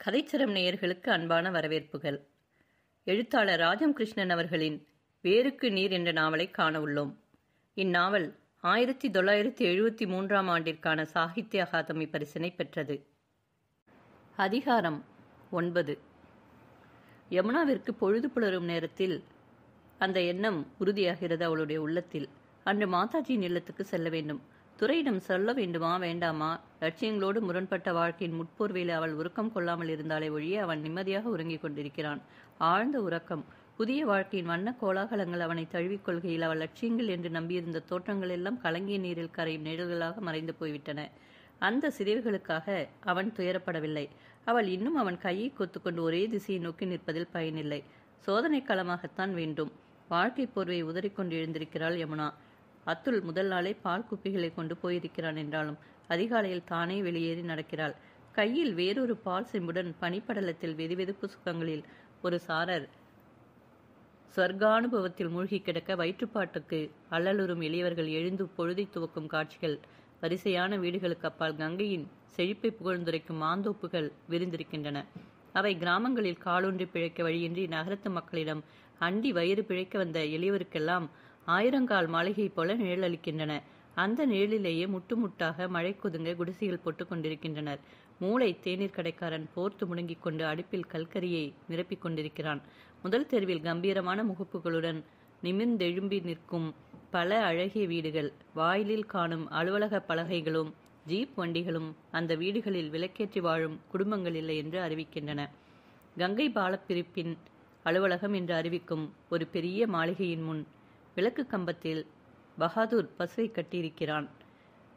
கதைச்சரம் நேயர்களுக்கு அன்பான வரவேற்புகள். எழுத்தாளர் ராஜம் கிருஷ்ணன் அவர்களின் வேருக்கு நீர் என்ற நாவலை காண உள்ளோம். இந்நாவல் 1973 ஆண்டிற்கான சாகித்ய அகாதமி பரிசினை பெற்றது. அதிகாரம் 9. யமுனாவிற்கு பொழுது புலரும் நேரத்தில் அந்த எண்ணம் உறுதியாகிறது அவளுடைய உள்ளத்தில். அன்று மாதாஜியின் இல்லத்துக்கு செல்ல வேண்டும். துரையிடம் சொல்ல வேண்டுமா வேண்டாமா? லட்சியங்களோடு முரண்பட்ட வாழ்க்கையின் முற்போர்வையில் அவள் உறக்கம் கொள்ளாமல் இருந்தாலே ஒழிய அவன் நிம்மதியாக உறங்கிக் கொண்டிருக்கிறான். ஆழ்ந்த உறக்கம். புதிய வாழ்க்கையின் வண்ண கோலாகலங்கள் அவனை தழுவிக் கொள்கையில் அவள் லட்சியங்கள் என்று நம்பியிருந்த தோற்றங்கள் எல்லாம் கலங்கிய நீரில் கரையும் நிழல்களாக மறைந்து போய்விட்டன. அந்த சிதைவுகளுக்காக அவன் துயரப்படவில்லை. அவள் இன்னும் அவன் கையை கொத்துக்கொண்டு ஒரே திசையை நோக்கி நிற்பதில் பயனில்லை. சோதனை களமாகத்தான் வேண்டும். வாழ்க்கை போர்வை உதறிக்கொண்டு எழுந்திருக்கிறாள் யமுனா. அத்துல் முதல் நாளே பால் குப்பிகளை கொண்டு போயிருக்கிறான் என்றாலும் அதிகாலையில் தானே வெளியேறி நடக்கிறாள். கையில் வேறொரு பால் செம்புடன் பனிப்படலத்தில் வெதுவெதுப்பு சுகங்களில் ஒரு சாரர் ஸ்வர்கானுபவத்தில் மூழ்கி கிடக்க வயிற்றுப்பாட்டுக்கு அல்லலுறும் எளியவர்கள் எழுந்து பொழுதை துவக்கும் காட்சிகள், வரிசையான வீடுகளுக்கு அப்பால் கங்கையின் செழிப்பை புகழ்ந்துரைக்கும் மாந்தோப்புகள் விரிந்திருக்கின்றன. அவை கிராமங்களில் காலூன்றி பிழைக்க வழியின்றி நகரத்து மக்களிடம் அண்டி வயிறு பிழைக்க வந்த எளியவருக்கெல்லாம் ஆயிரங்கால் மாளிகை போல நிழல் அளிக்கின்றன. அந்த நிழலிலேயே முட்டு முட்டாக மழை கொதுங்க குடிசைகள் போட்டுக் கொண்டிருக்கின்றனர். மூளை தேநீர் கடைக்காரன் போர்த்து முடங்கிக் கொண்டு அடுப்பில் கல்கரியை நிரப்பிக் கொண்டிருக்கிறான். முதல் தெருவில் கம்பீரமான முகப்புகளுடன் நிமிர்ந்தெழும்பி நிற்கும் பல அழகிய வீடுகள், வாயிலில் காணும் அலுவலக பலகைகளும் ஜீப் வண்டிகளும் அந்த வீடுகளில் விளக்கேற்றி வாழும் குடும்பங்கள் இல்லை என்று அறிவிக்கின்றன. கங்கை பாலப்பிரிப்பின் அலுவலகம் என்று அறிவிக்கும் ஒரு பெரிய மாளிகையின் முன் விளக்கு கம்பத்தில் பகாதூர் பசுவை கட்டியிருக்கிறான்.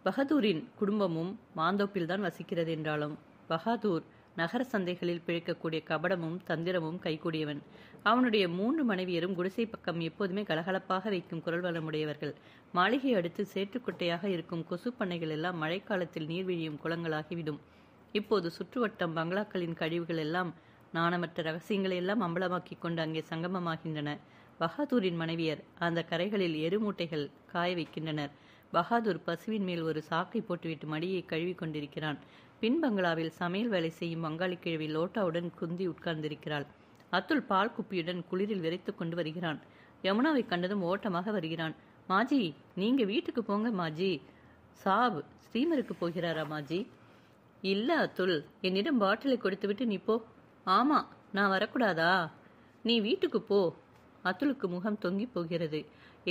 பகதூரின் குடும்பமும் மாந்தோப்பில்தான் வசிக்கிறது என்றாலும் பகாதூர் நகர சந்தைகளில் பிழைக்கக்கூடிய கபடமும் தந்திரமும் கைகூடியவன். அவனுடைய 3 மனைவியரும் குடிசை பக்கம் எப்போதுமே கலகலப்பாக வைக்கும் குரல் வளமுடையவர்கள். மாளிகை அடுத்து சேற்றுக்குட்டையாக இருக்கும் கொசு பண்ணைகள் எல்லாம் மழைக்காலத்தில் நீர்வீழியும் குளங்களாகிவிடும். இப்போது சுற்றுவட்டம் பங்களாக்களின் கழிவுகள் எல்லாம் நாணமற்ற ரகசியங்களை எல்லாம் அம்பலமாக்கி கொண்டு அங்கே சங்கமமாகின்றன. பகாதூரின் மனைவியர் அந்த கரைகளில் எருமூட்டைகள் காய வைக்கின்றனர். பகாதூர் பசுவின் மேல் ஒரு சாக்கை போட்டுவிட்டு மடியை கழுவி கொண்டிருக்கிறான். பின் பங்களாவில் சமையல் வேலை செய்யும் வங்காளி கிழவி லோட்டாவுடன் குந்தி உட்கார்ந்திருக்கிறாள். அத்துல் பால் குப்பியுடன் குளிரில் விரைத்து கொண்டு வருகிறான். யமுனாவை கண்டதும் ஓட்டமாக வருகிறான். மாஜி, நீங்க வீட்டுக்கு போங்க மாஜி. சாப் ஸ்ரீமருக்கு போகிறாரா மாஜி? இல்ல அத்துல், என்னிடம் பாட்டிலை கொடுத்துவிட்டு நீ போ. ஆமா, நான் வரக்கூடாதா? நீ வீட்டுக்கு போ. அத்துலுக்கு முகம் தொங்கி போகிறது.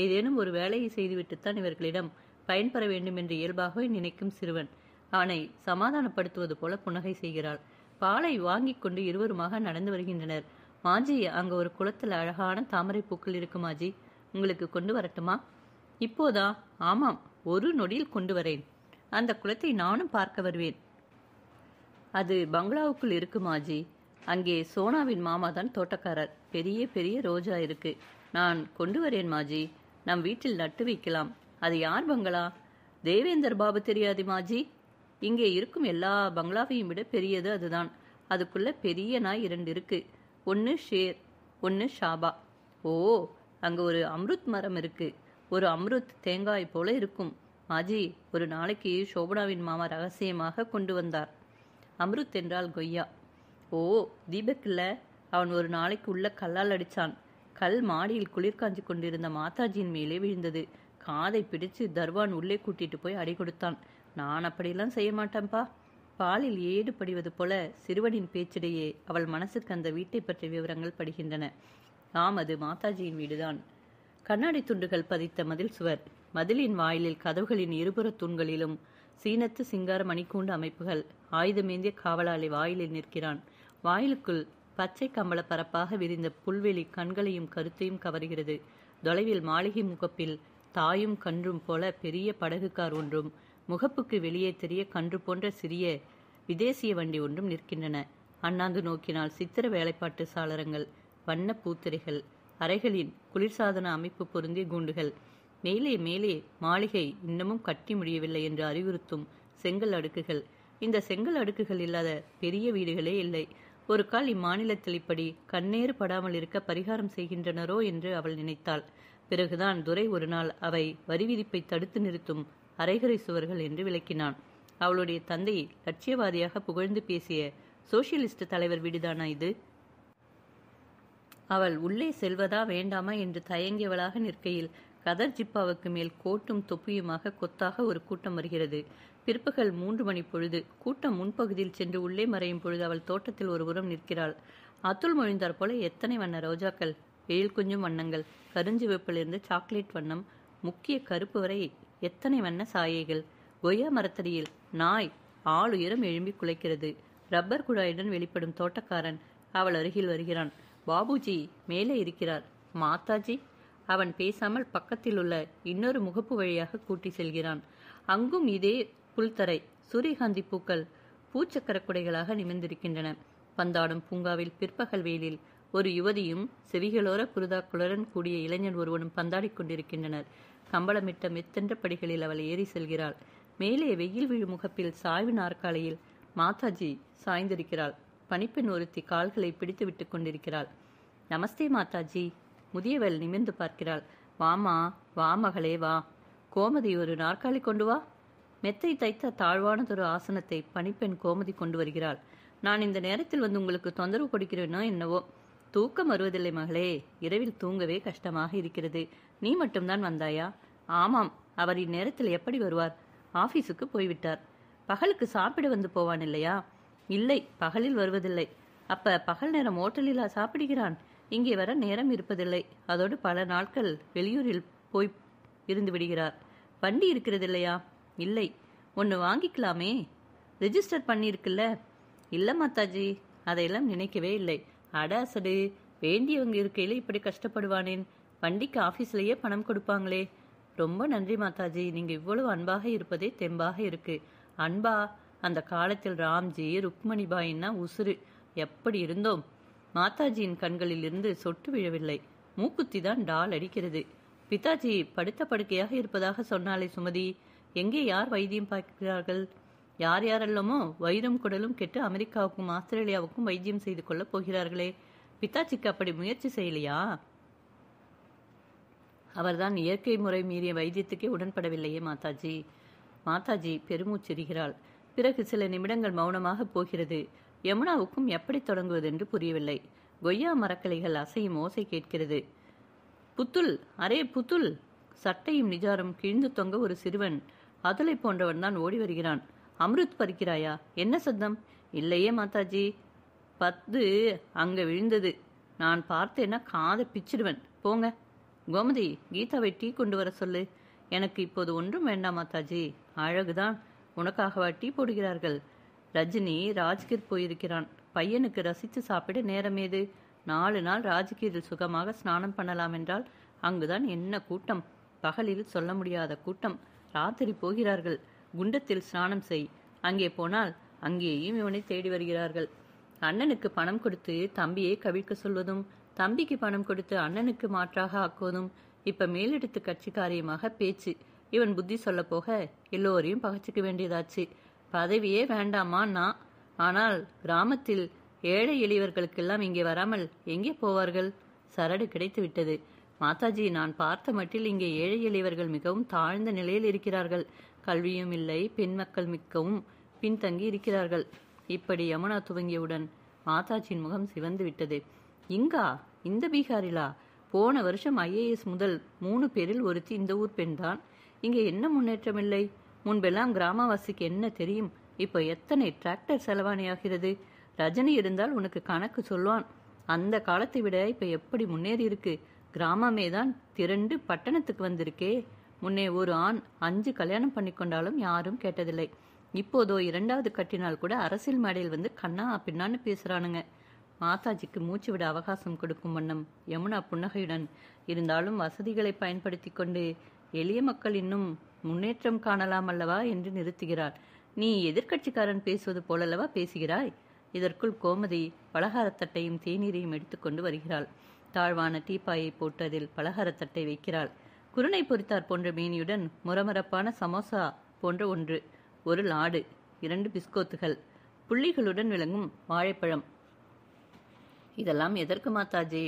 ஏதேனும் ஒரு வேலையை செய்துவிட்டுத்தான் இவர்களிடம் பயன்பெற வேண்டும் என்று இயல்பாகவே நினைக்கும் சிறுவன் அவனை சமாதானப்படுத்துவது போல புன்னகை செய்கிறாள். பாலை வாங்கி கொண்டு இருவருமாக நடந்து வருகின்றனர். மாஜி, அங்க ஒரு குளத்தில் அழகான தாமரை பூக்கள் இருக்கு மாஜி, உங்களுக்கு கொண்டு வரட்டுமா? இப்போதா? ஆமாம், ஒரு நொடியில் கொண்டு வரேன். அந்த குளத்தை நானும் பார்க்க வருவேன். அது பங்களாவுக்குள் இருக்கு மாஜி. அங்கே சோனாவின் மாமா தான் தோட்டக்காரர். பெரிய பெரிய ரோஜா இருக்கு. நான் கொண்டு வரேன் மாஜி. நம் வீட்டில் நட்டு வைக்கலாம். அது யார் பங்களா? தேவேந்தர் பாபு தெரியாது மாஜி? இங்கே இருக்கும் எல்லா பங்களாவையும் விட பெரியது அதுதான். அதுக்குள்ள பெரிய நாய் 2 இருக்கு. ஒன்று ஷேர், ஒன்று ஷாபா. ஓ, அங்க ஒரு அம்ருத் மரம் இருக்கு. ஒரு அம்ருத் தேங்காய் போல இருக்கும் மாஜி. ஒரு நாளைக்கு சோபனாவின் மாமா ரகசியமாக கொண்டு வந்தார். அம்ருத் என்றால் கொய்யா. ஓ, தீபக் இல்ல, அவன் ஒரு நாளைக்கு உள்ள கல்லால் அடிச்சான். கல் மாடியில் குளிர் காஞ்சி கொண்டிருந்த மாதாஜியின் மேலே விழுந்தது. காதை பிடிச்சு தர்வான் உள்ளே கூட்டிட்டு போய் அடி கொடுத்தான். நான் அப்படியெல்லாம் செய்ய மாட்டேன்பா. பாலில் ஏடு படிவது போல சிறுவனின் பேச்சிடையே அவள் மனசுக்கு அந்த வீட்டை பற்றிய விவரங்கள் படுகின்றன. ஆம், அது மாதாஜியின் வீடுதான். கண்ணாடி துண்டுகள் பதித்த மதில் சுவர், மதிலின் வாயிலில் கதவுகளின் இருபுற தூண்களிலும் சீனத்து சிங்கார மணிக்கூண்டு அமைப்புகள். ஆயுதமேந்திய காவலாளி வாயிலில் நிற்கிறான். வாயிலுக்குள் பச்சை கம்பள பரப்பாக விரிந்த புல்வெளி கண்களையும் கருத்தையும் கவர்கிறது. தொலைவில் மாளிகை முகப்பில் தாயும் கன்றும் போல பெரிய படகுக்கார் ஒன்றும் முகப்புக்கு வெளியே தெரிய கன்று போன்ற சிறிய விதேசிய வண்டி ஒன்றும் நிற்கின்றன. அண்ணாந்து நோக்கினால் சித்திர வேலைப்பாட்டு சாளரங்கள், வண்ண பூத்திரைகள், அறைகளின் குளிர்சாதன அமைப்பு பொருந்திய கூண்டுகள். மேலே மேலே மாளிகை இன்னமும் கட்டி முடியவில்லை என்று அறிவுறுத்தும் செங்கல் அடுக்குகள். இந்த செங்கல் அடுக்குகள் இல்லாத பெரிய வீடுகளே இல்லை. ஒரு கால் இம்மாநிலத்தில் இப்படி கண்ணேறு படாமல் இருக்க பரிகாரம் செய்கின்றனரோ என்று அவள் நினைத்தாள். பிறகுதான் துரை ஒரு நாள் அவை வரி விதிப்பை தடுத்து நிறுத்தும் அரைகுறை சுவர்கள் என்று விளக்கினான். அவளுடைய தந்தை லட்சியவாதியாக புகழ்ந்து பேசிய சோசியலிஸ்ட் தலைவர் வீடுதானா இது? அவள் உள்ளே செல்வதா வேண்டாமா என்று தயங்கியவளாக நிற்கையில் கதர் ஜிப்பாவுக்கு மேல் கோட்டும் தொப்பியுமாக கொத்தாக ஒரு கூட்டம் வருகிறது. பிற்பகல் 3 மணி பொழுது. கூட்டம் முன்பகுதியில் சென்று உள்ளே மறையும் பொழுது அவள் தோட்டத்தில் ஒரு புறம் நிற்கிறாள். அத்துள் மொழிந்தார் போல எத்தனை வண்ண ரோஜாக்கள், வெயில் குஞ்சும் வண்ணங்கள், கருஞ்சிவப்பிலிருந்து சாக்லேட் வண்ணம், முக்கிய கருப்பு வரை எத்தனை வண்ண சாயைகள். கொய்யா மரத்தடியில் நாய் ஆளுயரம் எழும்பி குலைக்கிறது. ரப்பர் குழாயுடன் வெளிப்படும் தோட்டக்காரன் அவள் அருகில் வருகிறான். பாபுஜி மேலே இருக்கிறார். மாதாஜி? அவன் பேசாமல் பக்கத்தில் உள்ள இன்னொரு முகப்பு வழியாக கூட்டி செல்கிறான். அங்கும் இதே புல்தரை, சூரியகாந்தி பூக்கள் பூச்சக்கர குடைகளாக நிமிர்ந்திருக்கின்றன. பந்தாடும் பூங்காவில் பிற்பகல் வெயிலில் ஒரு யுவதியும் செவிகளோர குருதாக்குளுடன் கூடிய இளைஞன் ஒருவனும் பந்தாடிக் கொண்டிருக்கின்றனர். கம்பளமிட்ட மெத்தென்ற படிகளில் அவள் ஏறி செல்கிறாள். மேலே வெயில் விழும் முகப்பில் சாய்வு நாற்காலியில் மாதாஜி சாய்ந்திருக்கிறாள். பணிப்பெண் ஒருத்தி கால்களை பிடித்து விட்டு கொண்டிருக்கிறாள். நமஸ்தே மாதாஜி. முதியவள் நிமிர்ந்து பார்க்கிறாள். வாமா, வா மகளே வா. கோமதி, ஒரு நாற்காலி கொண்டு வா. மெத்தை தைத்த தாழ்வானதொரு ஆசனத்தை பணிப்பெண் கோமதி கொண்டு வருகிறாள். நான் இந்த நேரத்தில் வந்து உங்களுக்கு தொந்தரவு கொடுக்கிறேனோ என்னவோ. தூக்கம் வருவதில்லை மகளே. இரவில் தூங்கவே கஷ்டமாக இருக்கிறது. நீ மட்டும்தான் வந்தாயா? ஆமாம். அவர் இந்நேரத்தில் எப்படி வருவார்? ஆபீஸுக்கு போய்விட்டார். பகலுக்கு சாப்பிட வந்து போவான் இல்லையா? இல்லை, பகலில் வருவதில்லை. அப்ப பகல் நேரம் ஓட்டலிலா சாப்பிடுகிறான்? இங்கே வர நேரம் இருப்பதில்லை. அதோடு பல நாட்கள் வெளியூரில் போய் இருந்து விடுகிறார். வண்டி இருக்கிறது இல்லையா? இல்லை. ஒன்று வாங்கிக்கலாமே. ரெஜிஸ்டர் பண்ணியிருக்குல்ல? இல்லை மாதாஜி, அதையெல்லாம் நினைக்கவே இல்லை. அட அசடு, வேண்டியவங்க இருக்கையில் இப்படி கஷ்டப்படுவானேன். வண்டிக்கு ஆஃபீஸ்லேயே பணம் கொடுப்பாங்களே. ரொம்ப நன்றி மாதாஜி, நீங்கள் இவ்வளவு அன்பாக இருப்பதே தெம்பாக இருக்கு. அன்பா? அந்த காலத்தில் ராம்ஜி ருக்மணிபாயின்னா உசுறு. எப்படி இருந்தோம். மாதாஜியின் கண்களில் இருந்து சொட்டு விழவில்லை. மூக்குத்தி தான் டால் அடிக்கிறது. பிதாஜி படுத்த படுக்கையாக இருப்பதாக சொன்னாலே சுமதி. எங்கே யார் வைத்தியம் பார்க்கிறார்கள்? யார் யாரெல்லாமோ வயிறும் குடலும் கெட்டு அமெரிக்காவுக்கும் ஆஸ்திரேலியாவுக்கும் வைத்தியம் செய்து கொள்ளப் போகிறார்களே. பிதாஜிக்கு அப்படி முயற்சி செய்யலையா? அவர்தான் இயற்கை முறை மீறிய வைத்தியத்துக்கே உடன்படவில்லையே மாதாஜி. மாதாஜி பெருமூச்செறிகிறாள். பிறகு சில நிமிடங்கள் மௌனமாக போகிறது. யமுனாவுக்கும் எப்படி தொடங்குவதென்று புரியவில்லை. கொய்யா மரக்கிளைகள் அசையும் ஓசை கேட்கிறது. புத்துல், அரே புத்துல். சட்டையும் நிஜாரும் கிழிந்து தொங்க ஒரு சிறுவன் அதுலை போன்றவன் தான் ஓடி வருகிறான். அம்ருத் பறிக்கிறாயா? என்ன சத்தம்? இல்லையே மாதாஜி. 10 அங்க விழுந்தது. நான் பார்த்தேன்னா காதை பிச்சிடுவேன். போங்க. கோமதி, கீதாவை டீ கொண்டு வர சொல்லு. எனக்கு இப்போது ஒன்றும் வேண்டாம் மாதாஜி. அழகுதான். உனக்காகவா டீ போடுகிறார்கள்? ரஜினி ராஜ்கீர் போயிருக்கிறான். பையனுக்கு ரசித்து சாப்பிட நேரமேது? 4 நாள் ராஜ்கீரில் சுகமாக ஸ்நானம் பண்ணலாம் என்றால் அங்குதான் என்ன கூட்டம். பகலில் சொல்ல முடியாத கூட்டம். ராத்திரி போகிறார்கள். குண்டத்தில் ஸ்நானம் செய். அங்கே போனால் அங்கேயும் இவனை தேடி வருகிறார்கள். அண்ணனுக்கு பணம் கொடுத்து தம்பியை கவிழ்க்க சொல்வதும், தம்பிக்கு பணம் கொடுத்து அண்ணனுக்கு மாற்றாக ஆக்குவதும் இப்ப மேலிடத்து கட்சி காரியமாக பேச்சு. இவன் புத்தி சொல்ல போக எல்லோரையும் பகச்சிக்க வேண்டியதாச்சு. பதவியே வேண்டாமான்னா. ஆனால் கிராமத்தில் ஏழை எளியவர்களுக்கெல்லாம் இங்கே வராமல் எங்கே போவார்கள்? சரடு கிடைத்து விட்டது. மாதாஜி, நான் பார்த்த மட்டில் இங்கே ஏழை எளியவர்கள் மிகவும் தாழ்ந்த நிலையில் இருக்கிறார்கள். கல்வியும் இல்லை, பெண் மக்கள் மிக்கவும் பின்தங்கி இருக்கிறார்கள். இப்படி யமுனா துவங்கியவுடன் மாதாஜியின் முகம் சிவந்து விட்டது. இங்கா? இந்த பீகாரிலா? போன வருஷம் IAS முதல் 3 பேரில் ஒருத்தி இந்த ஊர் பெண்தான். இங்கே என்ன முன்னேற்றம் இல்லை? முன்பெல்லாம் கிராமவாசிக்கு என்ன தெரியும்? இப்போ எத்தனை டிராக்டர் செலவாணியாகிறது. ரஜினி இருந்தால் உனக்கு கணக்கு சொல்வான். அந்த காலத்தை விட இப்ப எப்படி முன்னேறி இருக்கு. கிராமமே தான் திரண்டு பட்டணத்துக்கு வந்திருக்கே. முன்னே ஒரு ஆண் 5 கல்யாணம் பண்ணி கொண்டாலும் யாரும் கேட்டதில்லை. இப்போதோ 2வது கட்டினால் கூட அரசியல் மேடையில் வந்து கண்ணா பின்னான்னு பேசுறானுங்க. மாதாஜிக்கு மூச்சு விட அவகாசம் கொடுக்கும் வண்ணம் யமுனா புன்னகையுடன், இருந்தாலும் வசதிகளை பயன்படுத்தி கொண்டு எளிய மக்கள் இன்னும் முன்னேற்றம் காணலாம் அல்லவா என்று நிறுத்துகிறார். நீ எதிர்கட்சிக்காரன் பேசுவது போலல்லவா பேசுகிறாய்? இதற்குள் கோமதி பலகாரத்தட்டையும் தேநீரையும் எடுத்துக்கொண்டு வருகிறாள். தாழ்வான டீப்பாயை போட்டு அதில் பலகாரத்தட்டை வைக்கிறாள். குருணை பொரித்தார் போன்ற மேனியுடன் முரமரப்பான சமோசா போன்ற ஒன்று, ஒரு லாடு, 2 பிஸ்கோத்துகள், புள்ளிகளுடன் விளங்கும் வாழைப்பழம். இதெல்லாம் எதற்கு மாதாஜி?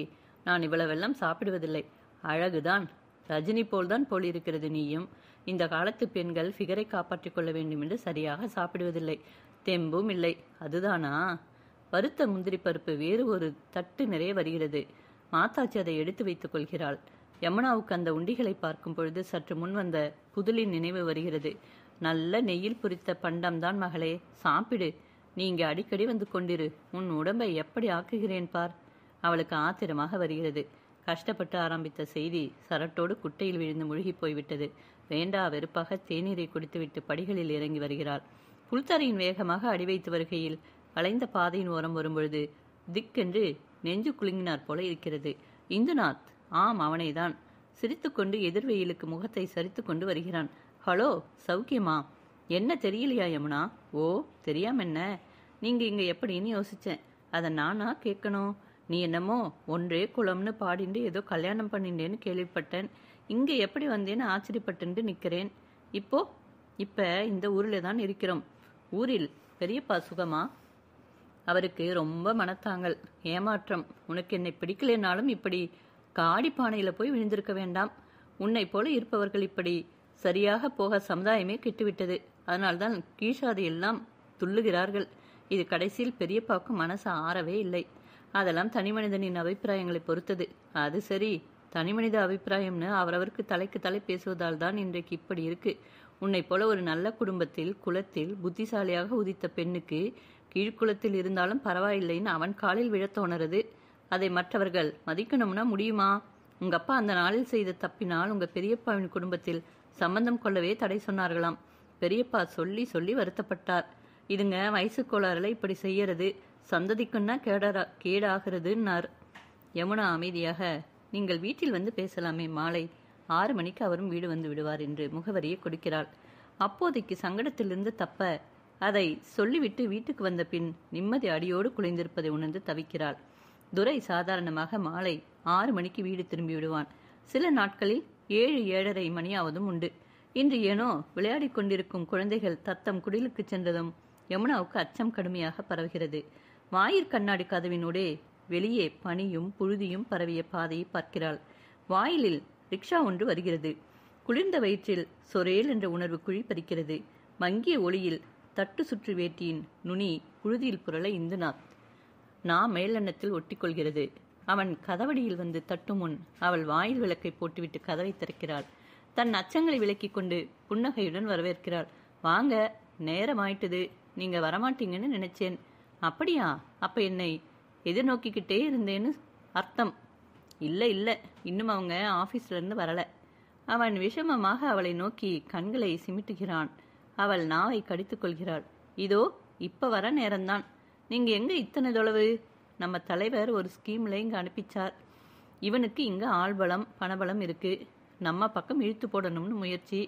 நான் இவ்வளவெல்லாம் சாப்பிடுவதில்லை. அழகுதான். ரஜினி போல்தான் போலிருக்கிறது நீயும். இந்த காலத்து பெண்கள் ஃபிகரை காப்பாற்றிக் கொள்ள வேண்டும் என்று சரியாக சாப்பிடுவதில்லை. தெம்பும் இல்லை. அதுதானா? வறுத்த முந்திரி பருப்பு வேறு ஒரு தட்டு நிறைய வருகிறது. மாதாச்சி அதை எடுத்து வைத்துக் கொள்கிறாள். யமுனாவுக்கு அந்த உண்டிகளை பார்க்கும் பொழுது சற்று முன் வந்த புதலின் நினைவு வருகிறது. நல்ல நெய்யில் பொரித்த பண்டம்தான் மகளே, சாப்பிடு. நீ இங்கே அடிக்கடி வந்து கொண்டிரு. உன் உடம்பை எப்படி ஆக்குகிறேன் பார். அவளுக்கு ஆத்திரமாக வருகிறது. கஷ்டப்பட்டு ஆரம்பித்த செய்தி சரட்டோடு குட்டையில் விழுந்து முழுகி போய்விட்டது. வேண்டா வெறுப்பாக தேநீரை குடித்துவிட்டு படிகளில் இறங்கி வருகிறாள். புல்தரையின் வேகமாக அடி வைத்து வருகையில் வளைந்த பாதையின் ஓரம் வரும்பொழுது திக்கென்று நெஞ்சு குலுங்கினார் போல இருக்கிறது. இந்துநாத், ஆம் அவனைதான். சிரித்துக்கொண்டு எதிர்வெயிலுக்கு முகத்தை சரித்து கொண்டு வருகிறான். ஹலோ, சௌக்கியமா? என்ன தெரியலையா யமுனா? ஓ, தெரியாம என்ன? நீங்க இங்க எப்படின்னு யோசிச்சேன். அதை நானா கேட்கணும்? நீ என்னமோ ஒன்றே குளம்னு பாடிண்டு ஏதோ கல்யாணம் பண்ணிண்டேன்னு கேள்விப்பட்டேன். இங்க எப்படி வந்தேன்னு ஆச்சரியப்பட்டு நிக்கிறேன். இப்ப இந்த ஊர்ல தான் இருக்கிறோம். ஊரில் பெரியப்பா சுகமா? அவருக்கு ரொம்ப மனத்தாங்கல், ஏமாற்றம். உனக்கு என்னை பிடிக்கலைனாலும் இப்படி காடி பானையில போய் விழுந்திருக்க வேண்டாம். உன்னை போல இருப்பவர்கள் இப்படி சரியாக போக சமுதாயமே கெட்டுவிட்டது. அதனால்தான் கீழாதி எல்லாம் துள்ளுகிறார்கள். இது கடைசியில் பெரியப்பாவுக்கு மனசு ஆறவே இல்லை. அதெல்லாம் தனி மனிதனின் அபிப்பிராயங்களை பொறுத்தது. அது சரி, தனி மனித அபிப்பிராயம்னு அவரவருக்கு தலைக்கு தலை பேசுவதால் தான் இன்றைக்கு இப்படி இருக்கு. உன்னை போல ஒரு நல்ல குடும்பத்தில் குலத்தில் புத்திசாலியாக உதித்த பெண்ணுக்கு கீழ்குலத்தில் இருந்தாலும் பரவாயில்லைன்னு அவன் காலில் விழ தோணுறது. அதை மற்றவர்கள் மதிக்கணும்னா முடியுமா? உங்க அப்பா அந்த நாளில் செய்த தப்பினால் உங்க பெரியப்பாவின் குடும்பத்தில் சம்பந்தம் கொள்ளவே தடை சொன்னார்களாம். பெரியப்பா சொல்லி சொல்லி வருத்தப்பட்டார். இதுங்க வயசு கோளாறுல இப்படி செய்யறது, சந்ததிக்குன்னா கேடாகிறதுன்னார். யமுனா அமைதியாக, நீங்கள் வீட்டில் வந்து பேசலாமே, மாலை 6 மணிக்கு அவரும் வீடு வந்து விடுவார் என்று முகவரியை கொடுக்கிறாள். அப்போதைக்கு சங்கடத்திலிருந்து தப்ப அதை சொல்லிவிட்டு வீட்டுக்கு வந்த பின் நிம்மதி அடியோடு குலைந்திருப்பதை உணர்ந்து தவிக்கிறாள். துரை சாதாரணமாக மாலை 6 மணிக்கு வீடு திரும்பி விடுவான். சில நாட்களில் 7-7:30 மணியாவதும் உண்டு. இன்று ஏனோ விளையாடி கொண்டிருக்கும் குழந்தைகள் தத்தம் குடிலுக்கு சென்றதும் யமுனாவுக்கு அச்சம் கடுமையாக பரவுகிறது. வாயிற் கண்ணாடி கதவினூடே வெளியே பனியும் புழுதியும் பரவிய பாதையை பார்க்கிறாள். வாயிலில் ரிக்ஷா ஒன்று வருகிறது. குளிர்ந்த வயிற்றில் சொரேல் என்ற உணர்வு குழிப்பறிக்கிறது. மங்கிய ஒளியில் தட்டு சுற்று வேட்டியின் நுனி புழுதியில் புரள இந்துநாத் மேலெண்ணத்தில் ஒட்டிக்கொள்கிறது. அவன் கதவடியில் வந்து தட்டு முன் அவள் வாயில் விளக்கை போட்டுவிட்டு கதவை திறக்கிறாள். தன் அச்சங்களை விலக்கிக் கொண்டு புன்னகையுடன் வரவேற்கிறாள். வாங்க, நேரமாயிட்டுது. நீங்க வரமாட்டீங்கன்னு நினைச்சேன். அப்படியா? அப்ப என்னை எதிர்நோக்கிக்கிட்டே இருந்தேன்னு அர்த்தம். இல்லை இல்லை, இன்னும் அவங்க ஆபீஸ்ல இருந்து வரல. அவன் விஷமமாக அவளை நோக்கி கண்களை சிமிட்டுகிறான். அவள் நாவை கடித்துக் கொள்கிறாள். இதோ இப்ப வர நேரம்தான். நீங்க எங்க இத்தனை தொலைவு? நம்ம தலைவர் ஒரு ஸ்கீம்ல இங்க அனுப்பிச்சார். இவனுக்கு இங்க ஆள்பலம் பணபலம் இருக்கு. நம்ம பக்கம் இழுத்து போடணும்னு முயற்சி.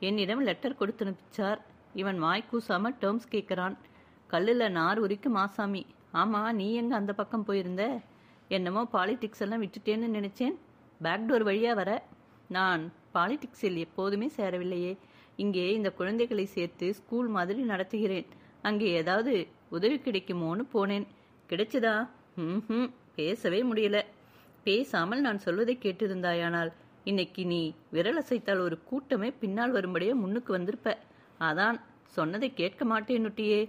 என்னிடம் லெட்டர் கொடுத்து அனுப்பிச்சார். இவன் வாய் கூசாம டேர்ம்ஸ் கேட்கறான். கல்லுல நார் உரிக்கும் ஆசாமி. ஆமா, நீ எங்க அந்த பக்கம் போயிருந்த? என்னமோ பாலிடிக்ஸ் எல்லாம் விட்டுட்டேன்னு நினைச்சேன். பேக்டோர் வழியா வர. நான் பாலிடிக்ஸில் எப்போதுமே சேரவில்லையே. இங்கே இந்த குழந்தைகளை சேர்த்து ஸ்கூல் மாதிரி நடத்துகிறேன். அங்கே ஏதாவது உதவி கிடைக்குமோன்னு போனேன். கிடைச்சதா? பேசவே முடியல. பேசாமல் நான் சொல்வதை கேட்டிருந்தாயானால் இன்னைக்கு நீ விரல் அசைத்தால் ஒரு கூட்டமே பின்னால் வரும்படியே முன்னுக்கு வந்திருப்ப. அதான் சொன்னதை கேட்க மாட்டேன்னுட்டியே.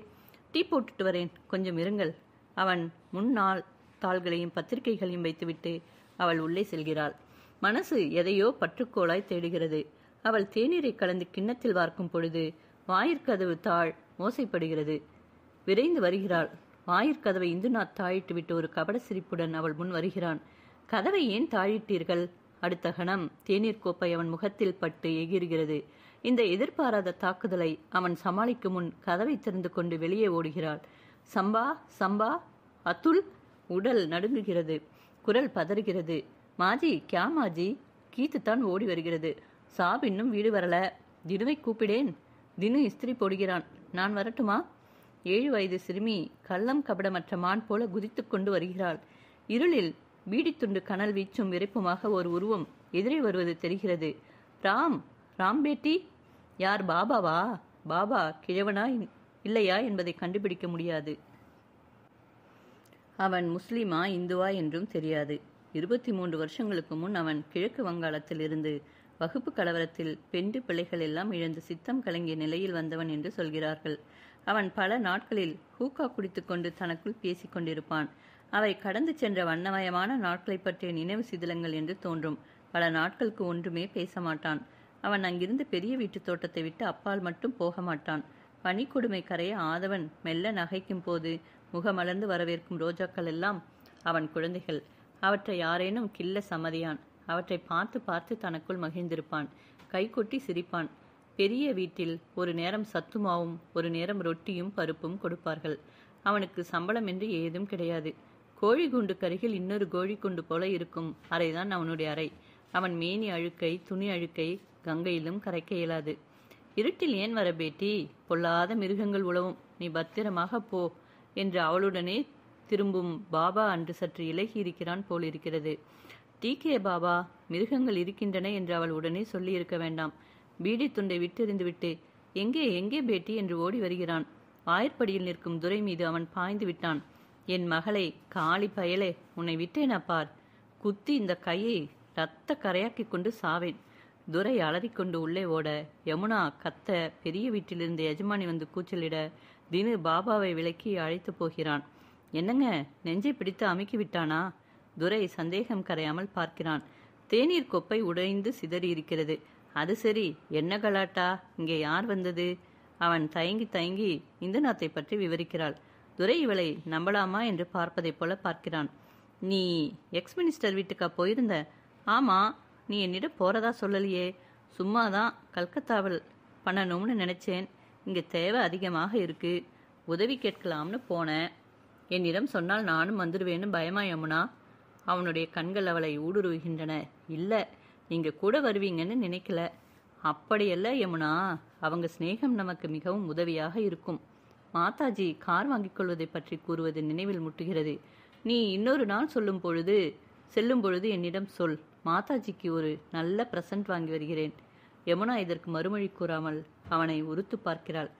டீ போட்டுட்டு வரேன், கொஞ்சம் இருங்கள். அவன் முன்னாள் தாள்களையும் பத்திரிகைகளையும் வைத்துவிட்டு அவள் உள்ளே செல்கிறாள். மனசு எதையோ பற்றுக்கோளாய் தேடுகிறது. அவள் தேநீரை கலந்து கிண்ணத்தில் வார்க்கும் பொழுது வாயிற்கதவு தாழ் மோசைப்படுகிறது. விரைந்து வருகிறாள். வாயிற்கதவை இந்துநாத் தாழிட்டு விட்டு ஒரு கபட சிரிப்புடன் அவள் முன் வருகிறான். கதவை ஏன் தாழிட்டீர்கள்? அடுத்த கணம் தேநீர் கோப்பை அவன் முகத்தில் பட்டு எகிறுகிறது. இந்த எதிர்பாராத தாக்குதலை அவன் சமாளிக்கும் முன் கதவை திறந்து கொண்டு வெளியே ஓடுகிறாள். சம்பா, சம்பா, அதுல்! உடல் நடுங்குகிறது. குரல் பதறுகிறது. மாஜி, கியா மாஜி? கீத்து தான் ஓடி வருகிறது. சாப் இன்னும் வீடு வரல. தினுவை கூப்பிடேன். தினு இஸ்திரி போடுகிறான். நான் வரட்டுமா? 7 வயது சிறுமி கள்ளம் கபடமற்ற மான் போல குதித்து கொண்டு வருகிறாள். இருளில் பீடித்துண்டு கனல் வீச்சும் விரைப்புமாக ஒரு உருவம் எதிரே வருவது தெரிகிறது. ராம், ராம் பேட்டி. யார்? பாபாவா? பாபா கிழவனா இல்லையா என்பதை கண்டுபிடிக்க முடியாது. அவன் முஸ்லிமா இந்துவா என்றும் தெரியாது. 23 வருஷங்களுக்கு முன் அவன் கிழக்கு வங்காளத்தில் இருந்து வகுப்பு கலவரத்தில் பெண்டு பிள்ளைகள் எல்லாம் இழந்து சித்தம் கலங்கிய நிலையில் வந்தவன் என்று சொல்கிறார்கள். அவன் பல நாட்களில் ஹூக்கா குடித்துக்கொண்டு தனக்குள் பேசிக் கொண்டிருப்பான். அவை கடந்து சென்ற வண்ணமயமான நாட்களை பற்றிய நினைவு சிதிலங்கள் என்று தோன்றும். பல நாட்களுக்கு ஒன்றுமே பேச மாட்டான். அவன் அங்கிருந்து பெரிய வீட்டு தோட்டத்தை விட்டு அப்பால் மட்டும் போக மாட்டான். பனிக்கொடுமை கரைய ஆதவன் மெல்ல நகைக்கும் போது முகமலர்ந்து வரவேற்கும் ரோஜாக்கள் எல்லாம் அவன் குழந்தைகள். அவற்றை யாரேனும் கிள்ள சம்மதியான். அவற்றை பார்த்து பார்த்து தனக்குள் மகிழ்ந்திருப்பான். கைகொட்டி சிரிப்பான். பெரிய வீட்டில் ஒரு நேரம் சத்துமாவும் ஒரு நேரம் ரொட்டியும் பருப்பும் கொடுப்பார்கள். அவனுக்கு சம்பளம் என்று ஏதும் கிடையாது. கோழி குண்டு கருகில் இன்னொரு கோழி குண்டு போல இருக்கும் அறைதான் அவனுடைய அறை. அவன் மேனி அழுக்கை துணி அழுக்கை கங்கையிலும் கரைக்க இயலாது. இருட்டில் ஏன் வர பேட்டி? பொல்லாத மிருகங்கள் உழவும், நீ பத்திரமாக போ என்று அவளுடனே திரும்பும் பாபா அன்று சற்று இலகி இருக்கிறான் போலிருக்கிறது. டீகே பாபா, மிருகங்கள் இருக்கின்றன என்று அவள் உடனே சொல்லி இருக்க வேண்டாம். பீடி துண்டை விட்டெறிந்துவிட்டு எங்கே எங்கே பேட்டி என்று ஓடி வருகிறான். வாயிற்படியில் நிற்கும் துரை மீது அவன் பாய்ந்து விட்டான். என் மகளை, காளி பயலே, உன்னை விட்டேனா பார், குத்தி இந்த கையை இரத்த கரையாக்கி கொண்டு சாவேன். துரை அலறிக்கொண்டு உள்ளே ஓட, யமுனா கத்த, பெரிய வீட்டிலிருந்து எஜமானி வந்து கூச்சலிட, தினு பாபாவை விலக்கி அழைத்து போகிறான். என்னங்க, நெஞ்சை பிடித்து அமுக்கி விட்டானா? துரை சந்தேகம் கரையாமல் பார்க்கிறான். தேநீர் கொப்பை உடைந்து சிதறி இருக்கிறது. அது சரி, என்ன கலாட்டா? இங்கே யார் வந்தது? அவன் தயங்கி தயங்கி இந்துநாத்தை பற்றி விவரிக்கிறாள். துரை இவளை நம்பலாமா என்று பார்ப்பதைப் போல பார்க்கிறான். நீ எக்ஸ் மினிஸ்டர் வீட்டுக்கா போயிருந்த? ஆமா, நீ என்னிடம் போறதா சொல்லலையே. சும்மாதான் கல்கத்தாவில் பண்ணணும்னு நினைச்சேன். இங்கே தேவை அதிகமாக இருக்கு, உதவி கேட்கலாம்னு போனேன். என்னிடம் சொன்னால் நானும் வந்துடுவேன்னு பயமா யமுனா? அவனுடைய கண்கள் அவளை ஊடுருவுகின்றன. இல்லை, நீங்க கூட வருவீங்கன்னு நினைக்கல. அப்படியல்ல யமுனா, அவங்க சிநேகம் நமக்கு மிகவும் உதவியாக இருக்கும். மாதாஜி கார் வாங்கிக் கொள்வதை பற்றி கூறுவது நினைவில் முட்டுகிறது. நீ இன்னொரு நாள் செல்லும் பொழுது என்னிடம் சொல். மாதாஜிக்கு ஒரு நல்ல பிரசன்ட் வாங்கி வருகிறேன். யமுனா இதற்கு மறுமொழி கூறாமல் அவனை உறுத்து பார்க்கிறாள்.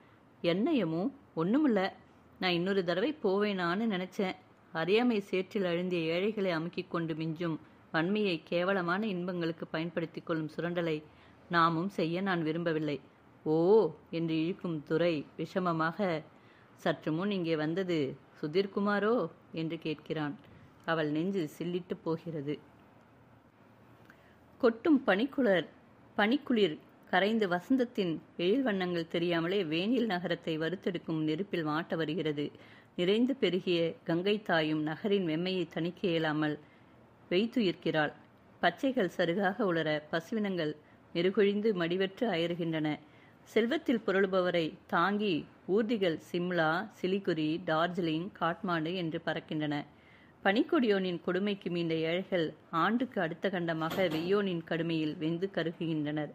என்ன யமு? ஒண்ணுமில்ல, நான் இன்னொரு தடவை போவேனான்னு நினைச்சேன். அறியாமை சேற்றில் அழுந்திய ஏழைகளை அமுக்கிக் கொண்டு மிஞ்சும் வன்மையை கேவலமான இன்பங்களுக்கு பயன்படுத்தி கொள்ளும் சுரண்டலை நாமும் செய்ய நான் விரும்பவில்லை. ஓ என்று இழுக்கும் துரை விஷமமாக, சற்று முன் இங்கே வந்தது சுதீர்குமாரோ என்று கேட்கிறான். அவள் நெஞ்சு சில்லிட்டு போகிறது. கொட்டும் பனிக்குளிர் கரைந்து வசந்தத்தின் எழில் வண்ணங்கள் தெரியாமலே வேனில் நகரத்தை வறுத்தெடுக்கும் நெருப்பில் மாட்ட வருகிறது. நிறைந்து பெருகிய கங்கை தாயும் நகரின் வெம்மையை தணிக்க இயலாமல் வெய்துயிர்க்கிறாள். பச்சைகள் சருகாக உலர பசுவினங்கள் மெருகொழிந்து மடிவற்று அயறுகின்றன. செல்வத்தில் புரளுபவரை தாங்கி ஊர்திகள் சிம்லா, சிலிகுரி, டார்ஜிலிங், காட்மாண்டு என்று பறக்கின்றன. பனிக்கொடியோனின் கொடுமைக்கு மீண்ட ஏழைகள் ஆண்டுக்கு அடுத்த கண்டமாக வெய்யோனின் கடுமையில் வெந்து கருகுகின்றனர்.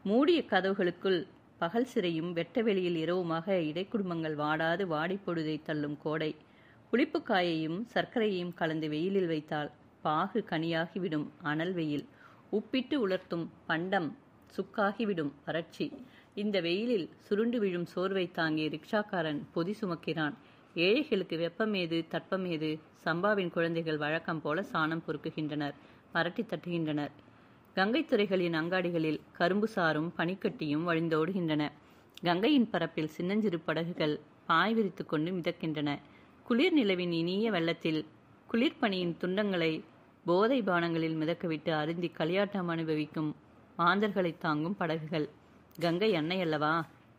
மூடிய கதவுகளுக்குள் பகல் சிறையும் வெட்ட வெளியில் இரவுமாக இடைக்குடும்பங்கள் வாடாது வாடிப்பொழுதை தள்ளும் கோடை. புளிப்புக்காயையும் சர்க்கரையையும் கலந்து வெயிலில் வைத்தால் பாகு கனியாகிவிடும் அனல் வெயில். உப்பிட்டு உலர்த்தும் பண்டம் சுக்காகிவிடும் வறட்சி. இந்த வெயிலில் சுருண்டு விழும் சோர்வை தாங்கி ரிக்ஷாக்காரன் பொதி சுமக்கிறான். ஏழைகளுக்கு வெப்பமேது தட்பமேது? சம்பாவின் குழந்தைகள் வழக்கம் போல சாணம் பொறுக்குகின்றனர், மரட்டி தட்டுகின்றனர். கங்கை துறைகளின் அங்காடிகளில் கரும்பு சாரும் பனிக்கட்டியும் வழிந்தோடுகின்றன. கங்கையின் பரப்பில் சின்னஞ்சிறு படகுகள் பாய் விரித்து கொண்டு மிதக்கின்றன. குளிர் நிலவின் இனிய வெள்ளத்தில் குளிர்பனியின் துண்டங்களை போதை பானங்களில் மிதக்கவிட்டு அருந்தி களியாட்டம் அனுபவிக்கும் மாந்தர்களை தாங்கும் படகுகள். கங்கை அன்னை அல்லவா?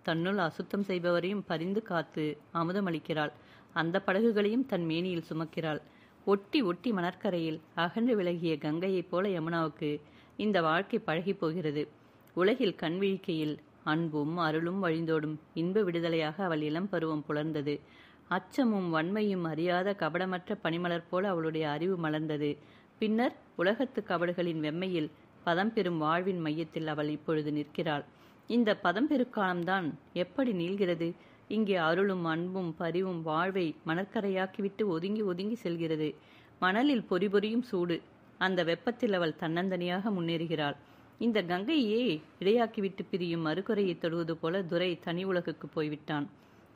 தன்னுள் அசுத்தம் செய்பவரையும் பரிந்து காத்து அமுதமளிக்கிறாள். அந்த படகுகளையும் தன் மேனியில் சுமக்கிறாள். ஒட்டி ஒட்டி மணற்கரையில் அகன்று விலகிய கங்கையைப் போல யமுனாவுக்கு இந்த வாழ்க்கை பழகி போகிறது. உலகில் கண்விழிக்கையில் அன்பும் அருளும் வழிந்தோடும் இன்ப விடுதலையாக அவள் இளம் பருவம் புலர்ந்தது. அச்சமும் வன்மையும் அறியாத கபடமற்ற பனிமலர் போல அவளுடைய அறிவு மலர்ந்தது. பின்னர் உலகத்து கபடுகளின் வெம்மையில் பதம் பெறும் வாழ்வின் மையத்தில் அவள் இப்பொழுது நிற்கிறாள். இந்த பதம் பெருக்காலம்தான் எப்படி நீள்கிறது! இங்கே அருளும் அன்பும் பரிவும் வாழ்வை மணற்கரையாக்கிவிட்டு ஒதுங்கி ஒதுங்கி செல்கிறது. மணலில் பொறிபொறியும் சூடு. அந்த வெப்பத்தில் அவள் தன்னந்தனியாக முன்னேறுகிறாள். இந்த கங்கையே இடையாக்கிவிட்டு பிரியும் மறுகுறையை தொடுவது போல துரை தனி உலகுக்கு போய்விட்டான்.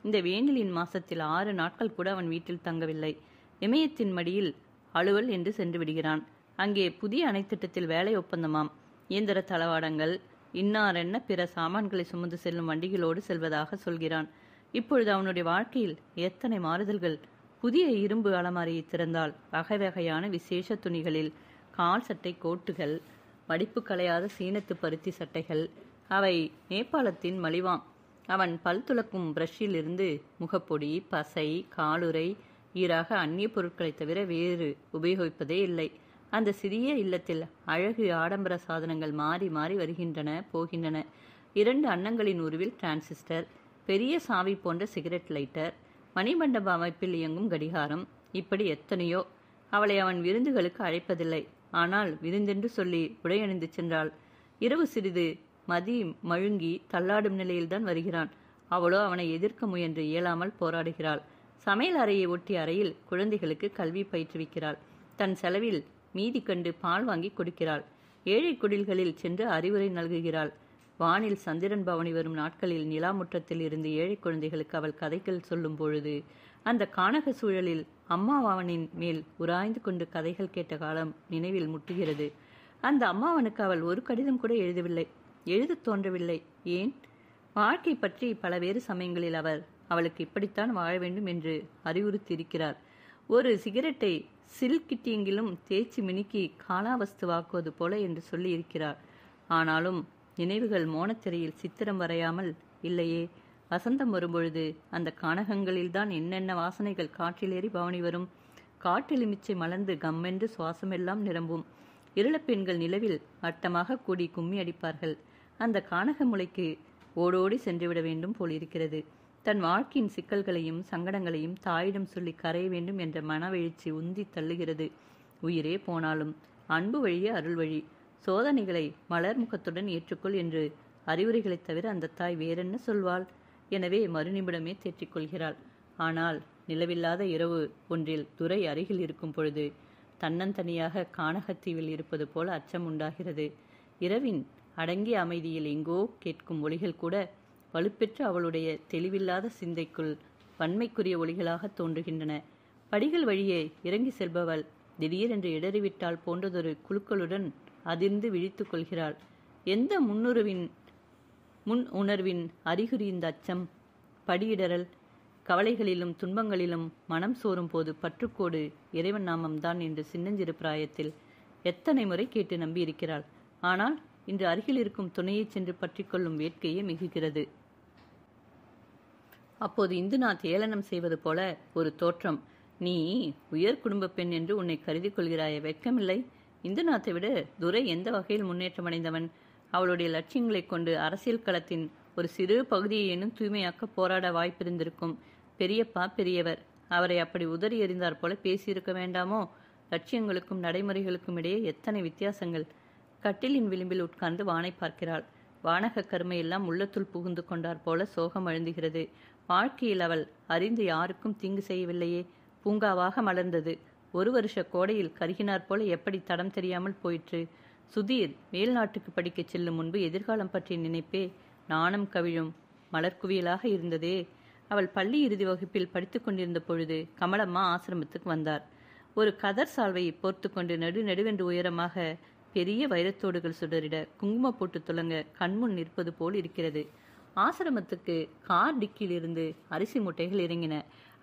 இந்த வேனிலின் மாசத்தில் 6 நாட்கள் கூட அவன் வீட்டில் தங்கவில்லை. இமயத்தின் மடியில் அலுவல் என்று சென்று விடுகிறான். அங்கே புதிய அணைத்திட்டத்தில் வேலை ஒப்பந்தமாம். இயந்திர தளவாடங்கள் இன்னாரென்ன பிற சாமான்களை சுமந்து செல்லும் வண்டிகளோடு செல்வதாக சொல்கிறான். இப்பொழுது அவனுடைய வாழ்க்கையில் எத்தனை மாறுதல்கள்! புதிய இரும்பு அலமாரியை திறந்தால் வகை வகையான விசேஷ துணிகளில் கால் சட்டை கோட்டுகள், மடிப்பு கலையாத சீனத்து பருத்தி சட்டைகள், அவை நேபாளத்தின் மலிவாம். அவன் பல் துலக்கும் பிரஷில் இருந்து முகப்பொடி, பசை, காலுறை ஈராக அந்நிய பொருட்களை தவிர வேறு உபயோகிப்பதே இல்லை. அந்த சிறிய இல்லத்தில் அழகு ஆடம்பர சாதனங்கள் மாறி மாறி வருகின்றன போகின்றன. 2 அன்னங்களின் உருவில் டிரான்சிஸ்டர், பெரிய சாவி போன்ற சிகரெட் லைட்டர், மணிமண்டப அமைப்பில் இயங்கும் கடிகாரம், இப்படி எத்தனையோ. அவளை அவன் விருந்துகளுக்கு அழைப்பதில்லை. ஆனால் விருந்தென்று சொல்லி உடையணிந்து சென்றாள். இரவு சிறிது மதி மழுங்கி தள்ளாடும் நிலையில்தான் வருகிறான். அவளோ அவனை எதிர்க்க முயன்று இயலாமல் போராடுகிறாள். சமையல் அறையை ஒட்டிய அறையில் குழந்தைகளுக்கு கல்வி பயிற்றுவிக்கிறாள். தன் செலவில் மீதி கண்டு பால் வாங்கி கொடுக்கிறாள். ஏழை குடில்களில் சென்று அறிவுரை நல்குகிறாள். வானில் சந்திரன் பவனி வரும் நாட்களில் நிலாமுற்றத்தில் இருந்து ஏழை குழந்தைகளுக்கு அவள் கதைகள் சொல்லும் பொழுது அந்த கானக சூழலில் அம்மாவனின் மேல் உராய்ந்து கொண்டு கதைகள் கேட்ட காலம் நினைவில் முட்டுகிறது. அந்த அம்மாவனுக்கு அவள் ஒரு கடிதம் கூட எழுதவில்லை, எழுத தோன்றவில்லை. ஏன்? வாழ்க்கை பற்றி பலவேறு சமயங்களில் அவர் அவளுக்கு இப்படித்தான் வாழ வேண்டும் என்று அறிவுறுத்தியிருக்கிறார். ஒரு சிகரெட்டை சில்கிட்டிங்கிலும் தேய்ச்சி மினுக்கி காலாவஸ்துவாக்குவது போல என்று சொல்லி இருக்கிறார். ஆனாலும் நினைவுகள் மோனத்திரையில் சித்திரம் வரையாமல் இல்லையே. வசந்தம் வரும்பொழுது அந்த கானகங்களில்தான் என்னென்ன வாசனைகள் காற்றிலேறி பவனி வரும். காட்டெலுமிச்சை மலர்ந்து கம்மென்று சுவாசமெல்லாம் நிரம்பும். இருளப்பெண்கள் நிலவில் வட்டமாக கூடி கும்மி அடிப்பார்கள். அந்த கானக முளைக்கு ஓடோடி சென்றுவிட வேண்டும் போலிருக்கிறது. தன் வாழ்க்கையின் சிக்கல்களையும் சங்கடங்களையும் தாயிடம் சொல்லி கரைய வேண்டும் என்ற மனவெழுச்சி உந்தி தள்ளுகிறது. உயிரே போனாலும் அன்பு வழியே அருள் வழி. சோதனைகளை மலர் முகத்துடன் ஏற்றுக்கொள் என்று அறிவுரைகளைத் தவிர அந்த தாய் வேறென்ன சொல்வாள்? எனவே மறுநிமிடமே தேற்றிக்கொள்கிறாள். ஆனால் நிலவில்லாத இரவு ஒன்றில் துரை அருகில் இருக்கும் பொழுது தன்னந்தனியாக கானகத்தீவில் இருப்பது போல அச்சம் உண்டாகிறது. இரவின் அடங்கிய அமைதியில் எங்கோ கேட்கும் ஒலிகள் கூட வலுப்பெற்று அவளுடைய தெளிவில்லாத சிந்தைக்குள் வன்மைக்குரிய ஒலிகளாக தோன்றுகின்றன. படிகள் வழியே இறங்கி செல்பவள் திடீரென்று இடறிவிட்டால் போன்றதொரு குழுக்களுடன் அதிர்ந்து விழித்துக் கொள்கிறாள். எந்த முன் உணர்வின் அறிகுறி இந்த அச்சம்? படியிடறல். கவலைகளிலும் துன்பங்களிலும் மனம் சோரும் போது பற்றுக்கோடு இறைவன் நாமம்தான் என்று சின்னஞ்சிறு பிராயத்தில் எத்தனை முறை கேட்டு நம்பியிருக்கிறாள். ஆனால் இன்று அருகில் இருக்கும் துணையை சென்று பற்றி கொள்ளும் வேட்கையே மிகுகிறது. அப்போது இந்துநாத் ஏளனம் செய்வது போல ஒரு தோற்றம். நீ உயர் குடும்ப பெண் என்று உன்னை கருதி கொள்கிறாய, வெட்கமில்லை? இந்துநாத்தை விட துரை எந்த வகையில் முன்னேற்றமடைந்தவன்? அவளுடைய லட்சியங்களை கொண்டு அரசியல் களத்தின் ஒரு சிறு பகுதியையும் தூய்மையாக்க போராட வாய்ப்பிருந்திருக்கும். பெரியப்பா பெரியவர், அவரை அப்படி உதறி எறிந்தார் போல பேசியிருக்க வேண்டாமோ? லட்சியங்களுக்கும் நடைமுறைகளுக்கும் இடையே எத்தனை வித்தியாசங்கள்! கட்டிலின் விளிம்பில் உட்கார்ந்து வானை பார்க்கிறாள். வானக கருமையெல்லாம் உள்ளத்துள் புகுந்து கொண்டார் போல சோகம் அழுந்துகிறது. வாழ்க்கையில் அவள் அறிந்து யாருக்கும் தீங்கு செய்யவில்லையே. பூங்காவாக மலர்ந்தது. 1 வருஷ கோடையில் கருகினார் போல எப்படி தடம் தெரியாமல் போயிற்று. சுதீர் மேல்நாட்டுக்கு படிக்கச் செல்லும் முன்பு எதிர்காலம் பற்றிய நினைப்பே நாணம் கவிழும் மலர்குவியலாக இருந்ததே. அவள் பள்ளி இறுதி வகுப்பில் படித்து கொண்டிருந்த பொழுது கமலம்மா ஆசிரமத்துக்கு வந்தார். ஒரு கதர் சால்வையை போர்த்து கொண்டு நடுவென்று உயரமாக பெரிய வைரத்தோடுகள் சுடரிட குங்கும போட்டு துலங்க கண்முன் நிற்பது போல் இருக்கிறது. ஆசிரமத்துக்கு கார் டிக்கிலிருந்து அரிசி மூட்டைகள் இறங்கின.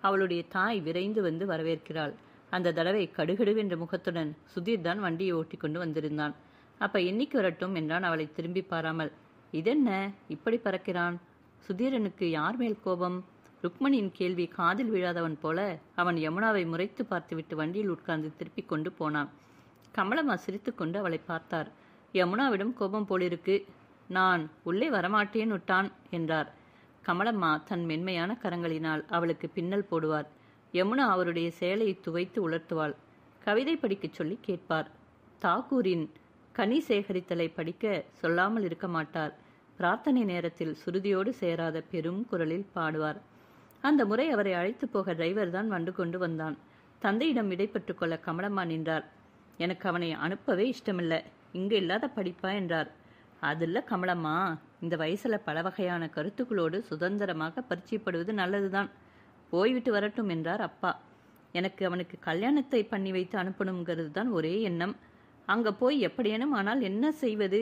அவளுடைய தாய் விரைந்து வந்து வரவேற்கிறாள். அந்த தடவை கடுகடுவென்ற முகத்துடன் சுதீர் தான் வண்டியை ஓட்டி கொண்டு வந்திருந்தான். அப்ப என்னைக்கு வரட்டும் என்றான் அவளை திரும்பி பாராமல். இதென்ன இப்படி பறக்கிறான்? சுதீரனுக்கு யார் மேல் கோபம்? ருக்மணியின் கேள்வி காதில் விழாதவன் போல அவன் யமுனாவை முறைத்து பார்த்துவிட்டு வண்டியில் உட்கார்ந்து திருப்பி கொண்டு போனான். கமலம்மா சிரித்து கொண்டு அவளை பார்த்தார். யமுனாவிடம் கோபம் போலிருக்கு, நான் உள்ளே வரமாட்டேன் விட்டான் என்றார். கமலம்மா தன் மென்மையான கரங்களினால் அவளுக்கு பின்னல் போடுவார். யமுனா அவருடைய சேலையை துவைத்து உலர்த்துவாள். கவிதை படிக்கச் சொல்லி கேட்பார். தாக்கூரின் கனி சேகரித்தலை படிக்க சொல்லாமல் இருக்க மாட்டார். பிரார்த்தனை நேரத்தில் சுருதியோடு சேராத பெரும் குரலில் பாடுவார். அந்த முறை அவரை அழைத்து போக டிரைவர் தான் வந்து கொண்டு வந்தான். தந்தையிடம் விடைபெற்று கொள்ள கமலம்மா நின்றார். எனக்கு அவனை அனுப்பவே இஷ்டமில்லை, இங்கு இல்லாத படிப்பா என்றார். அதில்ல கமலம்மா, இந்த வயசுல பல வகையான கருத்துக்களோடு சுதந்திரமாக பரிச்சயப்படுவது நல்லதுதான், போய்விட்டு வரட்டும் என்றார் அப்பா. எனக்கு அவனுக்கு கல்யாணத்தை பண்ணி வைத்து அனுப்பணுங்கிறது தான் ஒரே எண்ணம். அங்க போய் எப்படியேனும் ஆனால் என்ன செய்வது?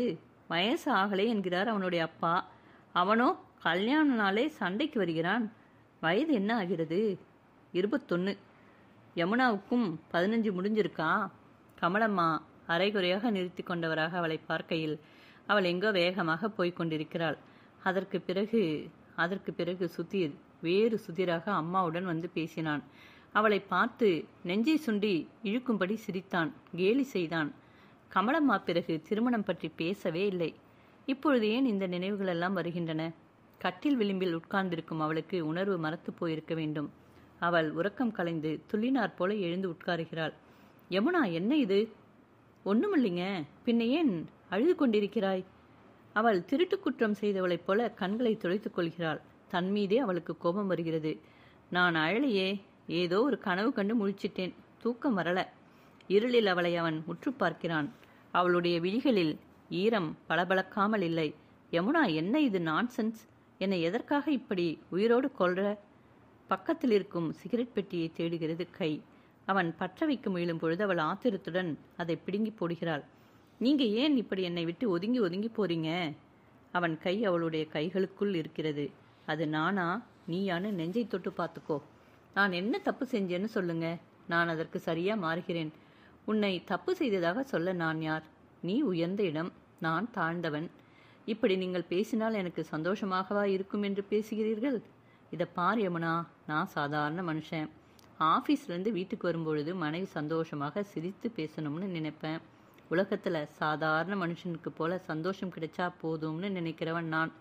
வயசு ஆகலை என்கிறார் அவனுடைய அப்பா. அவனோ கல்யாண நாளே சண்டைக்கு வருகிறான். வயது என்ன ஆகிறது? 21. யமுனாவுக்கும் 15 முடிஞ்சிருக்கா? கமலம்மா அரைகுறையாக நிறுத்தி கொண்டவராக அவளை பார்க்கையில் அவள் எங்கோ வேகமாக போய்கொண்டிருக்கிறாள். அதற்கு பிறகு சுதீர் வேறு சுதீராக அம்மாவுடன் வந்து பேசினான். அவளை பார்த்து நெஞ்சை சுண்டி இழுக்கும்படி சிரித்தான், கேலி செய்தான். கமலம்மா பிறகு திருமணம் பற்றி பேசவே இல்லை. இப்பொழுது ஏன் இந்த நினைவுகளெல்லாம் வருகின்றன? கட்டில் விளிம்பில் உட்கார்ந்திருக்கும் அவளுக்கு உணர்வு மறத்து போயிருக்க வேண்டும். அவள் உறக்கம் கலைந்து துள்ளினார் போல எழுந்து உட்காருகிறாள். யமுனா, என்ன இது? ஒண்ணுமில்லைங்க. பின்ன ஏன் அழுது கொண்டிருக்கிறாய்? அவள் திருட்டு குற்றம் செய்தவளைப் போல கண்களை துடைத்துக் கொள்கிறாள். தன் மீதே அவளுக்கு கோபம் வருகிறது. நான் அழலையே, ஏதோ ஒரு கனவு கண்டு முழிச்சிட்டேன். தூக்கம் வரல. இருளில் அவளை அவன் உற்று பார்க்கிறான். அவளுடைய விழிகளில் ஈரம் பளபளக்காமல் இல்லை. யமுனா, என்ன இது நான்சென்ஸ்? என்னை எதற்காக இப்படி உயிரோடு கொல்ற? பக்கத்தில் இருக்கும் சிகரெட் பெட்டியை தேடுகிறது கை. அவன் பற்ற வைக்க முயலும் பொழுது அவள் ஆத்திரத்துடன் அதை பிடுங்கி போடுகிறாள். நீங்க ஏன் இப்படி என்னை விட்டு ஒதுங்கி ஒதுங்கி போறீங்க? அவன் கை அவளுடைய கைகளுக்குள் இருக்கிறது. அது நானா நீயான்னு நெஞ்சை தொட்டு பார்த்துக்கோ. நான் என்ன தப்பு செஞ்சேன்னு சொல்லுங்க. நான் அதற்கு சரியா மாறுகிறேன். உன்னை தப்பு செய்ததாக சொல்ல நான் யார்? நீ உயர்ந்த இடம், நான் தாழ்ந்தவன். இப்படி நீங்கள் பேசினால் எனக்கு சந்தோஷமாகவா இருக்கும் என்று பேசுகிறீர்கள்? இதை பார் யமுனா, நான் சாதாரண மனுஷன். ஆஃபீஸ்லேருந்து வீட்டுக்கு வரும்பொழுது மனைவி சந்தோஷமாக சிரித்து பேசணும்னு நினைப்பேன். உலகத்தில் சாதாரண மனுஷனுக்கு போல சந்தோஷம் கிடைச்சா போதும்னு நினைக்கிறவன் நான்.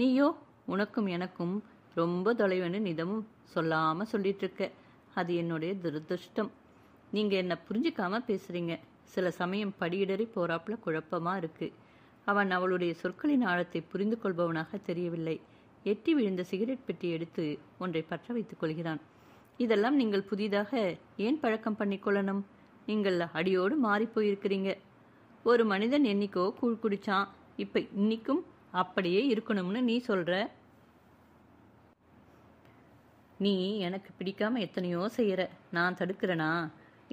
நீயோ உனக்கும் எனக்கும் ரொம்ப தொலைவன்னு நிதமும் சொல்லாமல் சொல்லிட்டு இருக்க. அது என்னுடைய துரதிருஷ்டம். நீங்கள் என்னை புரிஞ்சிக்காம பேசுகிறீங்க. சில சமயம் படியிடறி போறாப்புல குழப்பமாக இருக்கு. அவன் அவளுடைய சொற்களின் ஆழத்தை புரிந்து கொள்பவனாக தெரியவில்லை. எட்டி விழுந்த சிகரெட் பெட்டி எடுத்து ஒன்றை பற்ற வைத்துக் கொள்கிறான். இதெல்லாம் நீங்கள் புதிதாக ஏன் பழக்கம் பண்ணிக்கொள்ளணும்? நீங்கள் அடியோடு மாறி போயிருக்கிறீங்க. ஒரு மனிதன் என்னைக்கோ கூழ் குடிச்சான், இப்ப இன்னைக்கும் அப்படியே இருக்கணும்னு நீ சொல்ற. நீ எனக்கு பிடிக்காம எத்தனையோ செய்யற, நான் தடுக்கிறனா?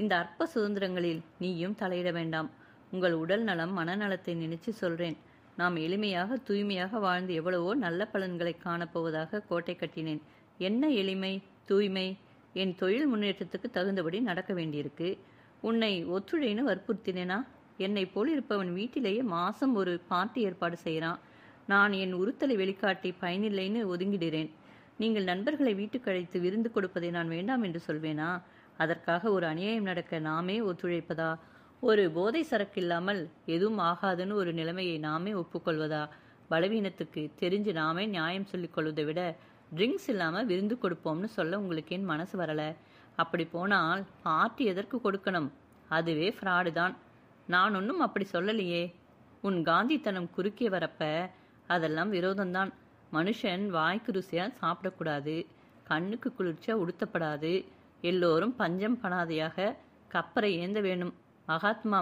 இந்த அற்ப சுதந்திரங்களில் நீயும் தலையிட வேண்டாம். உங்கள் உடல் நலம் மனநலத்தை நினைச்சு சொல்றேன். நாம் எளிமையாக தூய்மையாக வாழ்ந்து எவ்வளவோ நல்ல பலன்களை காணப்போவதாக கோட்டை கட்டினேன். என்ன எளிமை தூய்மை? என் தொழில் முன்னேற்றத்துக்கு தகுந்தபடி நடக்க வேண்டியிருக்கு. உன்னை ஒத்துழைன்னு வற்புறுத்தினேனா? என்னை போல் இருப்பவன் வீட்டிலேயே மாசம் ஒரு பார்ட்டி ஏற்பாடு செய்கிறான். நான் என் உறுத்தலை வெளிக்காட்டி பயனில்லைன்னு ஒதுங்கிடுறேன். நீங்கள் நண்பர்களை வீட்டுக்கு அழைத்து விருந்து கொடுப்பதை நான் வேண்டாம் என்று சொல்வேனா? அதற்காக ஒரு அநியாயம் நடக்க நாமே ஒத்துழைப்பதா? ஒரு போதை சரக்கு இல்லாமல் எதுவும் ஆகாதுன்னு ஒரு நிலைமையை நாமே ஒப்புக்கொள்வதா? பலவீனத்துக்கு தெரிஞ்சு நாமே நியாயம் சொல்லிக் கொள்வதை விட ட்ரிங்க்ஸ் இல்லாமல் விருந்து கொடுப்போம்னு சொல்ல உங்களுக்கு ஏன் மனசு வரலை? அப்படி போனால் பார்ட்டி எதற்கு கொடுக்கணும்? அதுவே ஃப்ராடு தான். நான் ஒன்றும் அப்படி சொல்லலையே. உன் காந்தித்தனம் குறுக்கே வரப்ப அதெல்லாம் விரோதம்தான். மனுஷன் வாய்க்கு ருசியாக சாப்பிடக்கூடாது, கண்ணுக்கு குளிர்ச்சியா உடுத்தப்படாது, எல்லோரும் பஞ்சம் பணாதையாக கப்பரை ஏந்த வேணும்,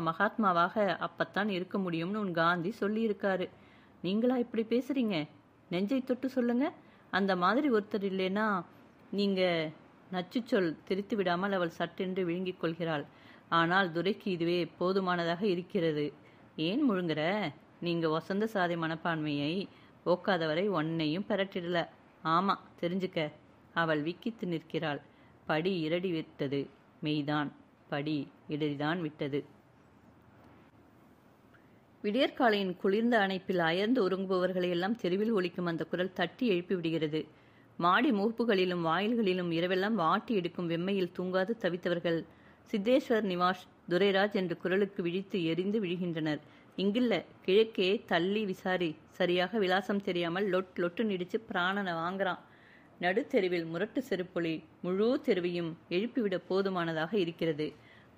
மகாத்மாவாக அப்பத்தான் இருக்க முடியும்னு உன் காந்தி சொல்லியிருக்காரு. நீங்களா இப்படி பேசுறீங்க? நெஞ்சை தொட்டு சொல்லுங்க. அந்த மாதிரி ஒருத்தர் இல்லைன்னா நீங்க நச்சு சொல் திரித்து விடாமல் அவள் சட்டென்று விழுங்கிக் கொள்கிறாள். ஆனால் துரைக்கு இதுவே போதுமானதாக இருக்கிறது. ஏன் முழுங்குற? நீங்க வசந்த சாதி மனப்பான்மையை போக்காதவரை ஒன்னையும் பெறட்டிடல. ஆமா, தெரிஞ்சுக்க. அவள் விக்கித்து நிற்கிறாள். படி இரடி விட்டது. மெய்தான், படி இடறிதான் விட்டது. விடியற்காலையின் குளிர்ந்த அணைப்பில் அயர்ந்து உறங்குபவர்களையெல்லாம் தெருவில் ஒலிக்கும் அந்த குரல் தட்டி எழுப்பி விடுகிறது. மாடி மூப்புகளிலும் வாயில்களிலும் இரவெல்லாம் வாட்டி எடுக்கும் வெம்மையில் தூங்காது தவித்தவர்கள் சித்தேஸ்வர் நிவாஸ் துரைராஜ் என்ற குரலுக்கு விழித்து எரிந்து விழுகின்றனர். இங்கில்ல, கிழக்கே தள்ளி விசாரி. சரியாக விலாசம் தெரியாமல் லொட்டு நிடிச்சு பிராணனை வாங்குறான். நடுத்தெருவில் முரட்டு செருப்பொலி முழு தெருவையும் எழுப்பிவிட போதுமானதாக இருக்கிறது.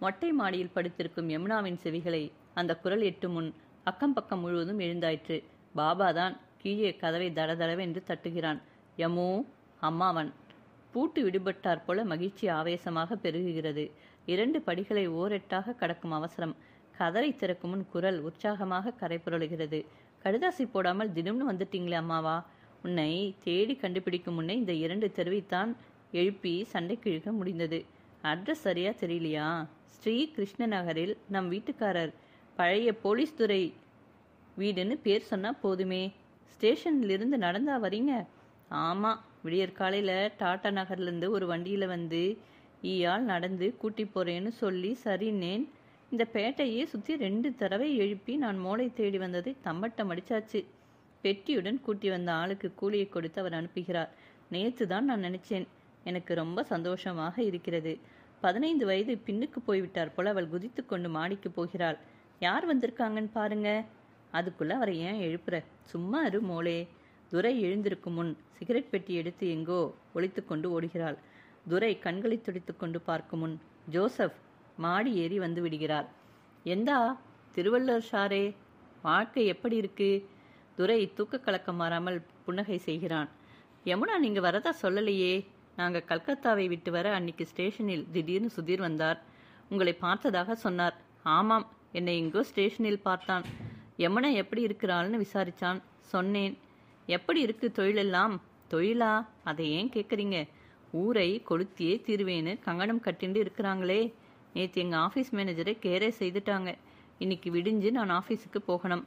மொட்டை மாடியில் படுத்திருக்கும் யமுனாவின் செவிகளை அந்த குரல் எட்டும் முன் அக்கம் பக்கம் முழுவதும் எழுந்தாயிற்று. பாபாதான் கீழே கதவை தடதடவென்று தட்டுகிறான். யமு, அம்மாவன். பூட்டு விடுபட்டார் போல மகிழ்ச்சி ஆவேசமாக பெருகுகிறது. 2 படிகளை ஓரெட்டாக கடக்கும் அவசரம். கதவை திறக்கும் முன் குரல் உற்சாகமாக கரை புரளுகிறது. கடுதாசி போடாமல் தினம்னு வந்துட்டீங்களே அம்மாவா? உன்னை தேடி கண்டுபிடிக்கும் முன்னே இந்த 2 தெருவைத்தான் எழுப்பி சண்டை கிழக்க முடிந்தது. அட்ரஸ் சரியா தெரியலையா? ஸ்ரீ கிருஷ்ண நகரில் நம் வீட்டுக்காரர் பழைய போலீஸ் துறை வீடுன்னு பேர் சொன்னா போதுமே. ஸ்டேஷன்லிருந்து நடந்தா வரீங்க? ஆமா, விடியற் காலையில் டாடா நகர்லேருந்து ஒரு வண்டியில் வந்து ஈயால் நடந்து கூட்டி போகிறேன்னு சொல்லி சரின்னேன். இந்த பேட்டையே சுற்றி 2 தடவை எழுப்பி நான் மோளை தேடி வந்ததை தம்பட்டம் அடிச்சாச்சு. பெட்டியுடன் கூட்டி வந்த ஆளுக்கு கூலியை கொடுத்து அவர் அனுப்புகிறார். நேற்று தான் நான் நினைச்சேன். எனக்கு ரொம்ப சந்தோஷமாக இருக்கிறது. 15 வயது பின்னுக்கு போய்விட்டார் போல அவள் குதித்து கொண்டு மாடிக்கு போகிறாள். யார் வந்திருக்காங்கன்னு பாருங்க. அதுக்குள்ள அவரை ஏன் எழுப்புற? சும்மா இரு மோளே. துரை எழுந்திருக்கும் முன் சிகரெட் பெட்டி எடுத்து எங்கோ ஒளித்து கொண்டு ஓடுகிறாள். துரை கண்களை துடித்து கொண்டு பார்க்கும் முன் ஜோசப் மாடி ஏறி வந்து விடுகிறார். எந்தா திருவள்ளுவர் ஷாரே, வாழ்க்கை எப்படி இருக்கு? துரை தூக்க கலக்கம் மாறாமல் புன்னகை செய்கிறான். யமுனா நீங்க வரதா சொல்லலையே. நாங்கள் கல்கத்தாவை விட்டு வர அன்னைக்கு ஸ்டேஷனில் திடீர்னு சுதீர் வந்தார். உங்களை பார்த்ததாக சொன்னார். ஆமாம், என்னை எங்கோ ஸ்டேஷனில் பார்த்தான். யமுனா எப்படி இருக்கிறாள்னு விசாரிச்சான். சொன்னேன். எப்படி இருக்கு தொழிலெல்லாம்? தொழிலா? அதை ஏன் கேட்குறீங்க? ஊரை கொளுத்தியே தீர்வேன்னு கங்கணம் கட்டிண்டு இருக்கிறாங்களே. நேற்று எங்கள் ஆஃபீஸ் மேனேஜரை கேரே செய்துட்டாங்க. இன்னைக்கு விடிஞ்சு நான் ஆஃபீஸுக்கு போகணும்.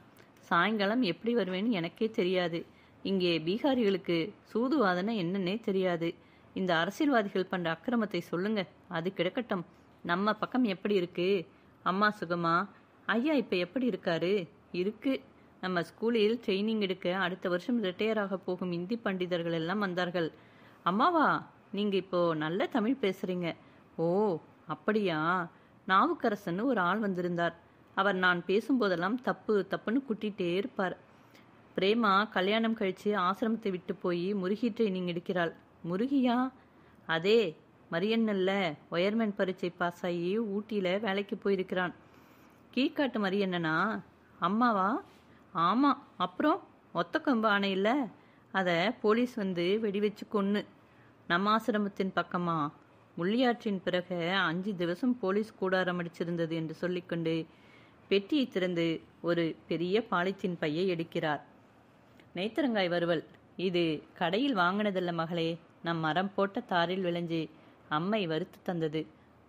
சாயங்காலம் எப்படி வருவேன்னு எனக்கே தெரியாது. இங்கே பீகாரிகளுக்கு சூதுவாதனை என்னன்னே தெரியாது. இந்த அரசியல்வாதிகள் பண்ணுற அக்கிரமத்தை சொல்லுங்க, அது கிடக்கட்டும். நம்ம பக்கம் எப்படி இருக்கு? அம்மா சுகமா? ஐயா இப்போ எப்படி இருக்காரு? இருக்கு. நம்ம ஸ்கூலில் ட்ரைனிங் எடுக்க அடுத்த வருஷம் ரிட்டையர் ஆக போகும் இந்தி பண்டிதர்கள் எல்லாம் வந்தார்கள். அம்மாவா, நீங்கள் இப்போ நல்ல தமிழ் பேசுறீங்க. ஓ அப்படியா? நாவுக்கரசன்னு ஒரு ஆள் வந்திருந்தார். அவர் நான் பேசும்போதெல்லாம் தப்பு தப்புன்னு குட்டிகிட்டே இருப்பார். பிரேமா கல்யாணம் கழித்து ஆசிரமத்தை விட்டு போய் முருகி ட்ரைனிங் எடுக்கிறாள். முருகியா? அதே மரியண்ணல்ல, ஒயர்மேன் பரீட்சை பாஸ் ஆகி ஊட்டியில் வேலைக்கு போயிருக்கிறான். கீழ்காட்டு மரியண்ணனா? அம்மாவா? ஆமாம். அப்புறம் ஒத்த கம்பு ஆணை இல்லை, அதை போலீஸ் வந்து வெடி வச்சு கொன்று. நம்ம ஆசிரமத்தின் பக்கமா? முள்ளியாற்றின் பிறகு 5 திவசம் போலீஸ் கூடாரம் அடிச்சிருந்தது என்று சொல்லிக்கொண்டு பெட்டியை திறந்து ஒரு பெரிய பாலித்தீன் பையை எடுக்கிறார். நேத்திரங்காய் வறுவல். இது கடையில் வாங்கினதில்ல மகளே, நம் மரம் போட்ட தாரில் விளைஞ்சு அம்மை வறுத்து தந்தது.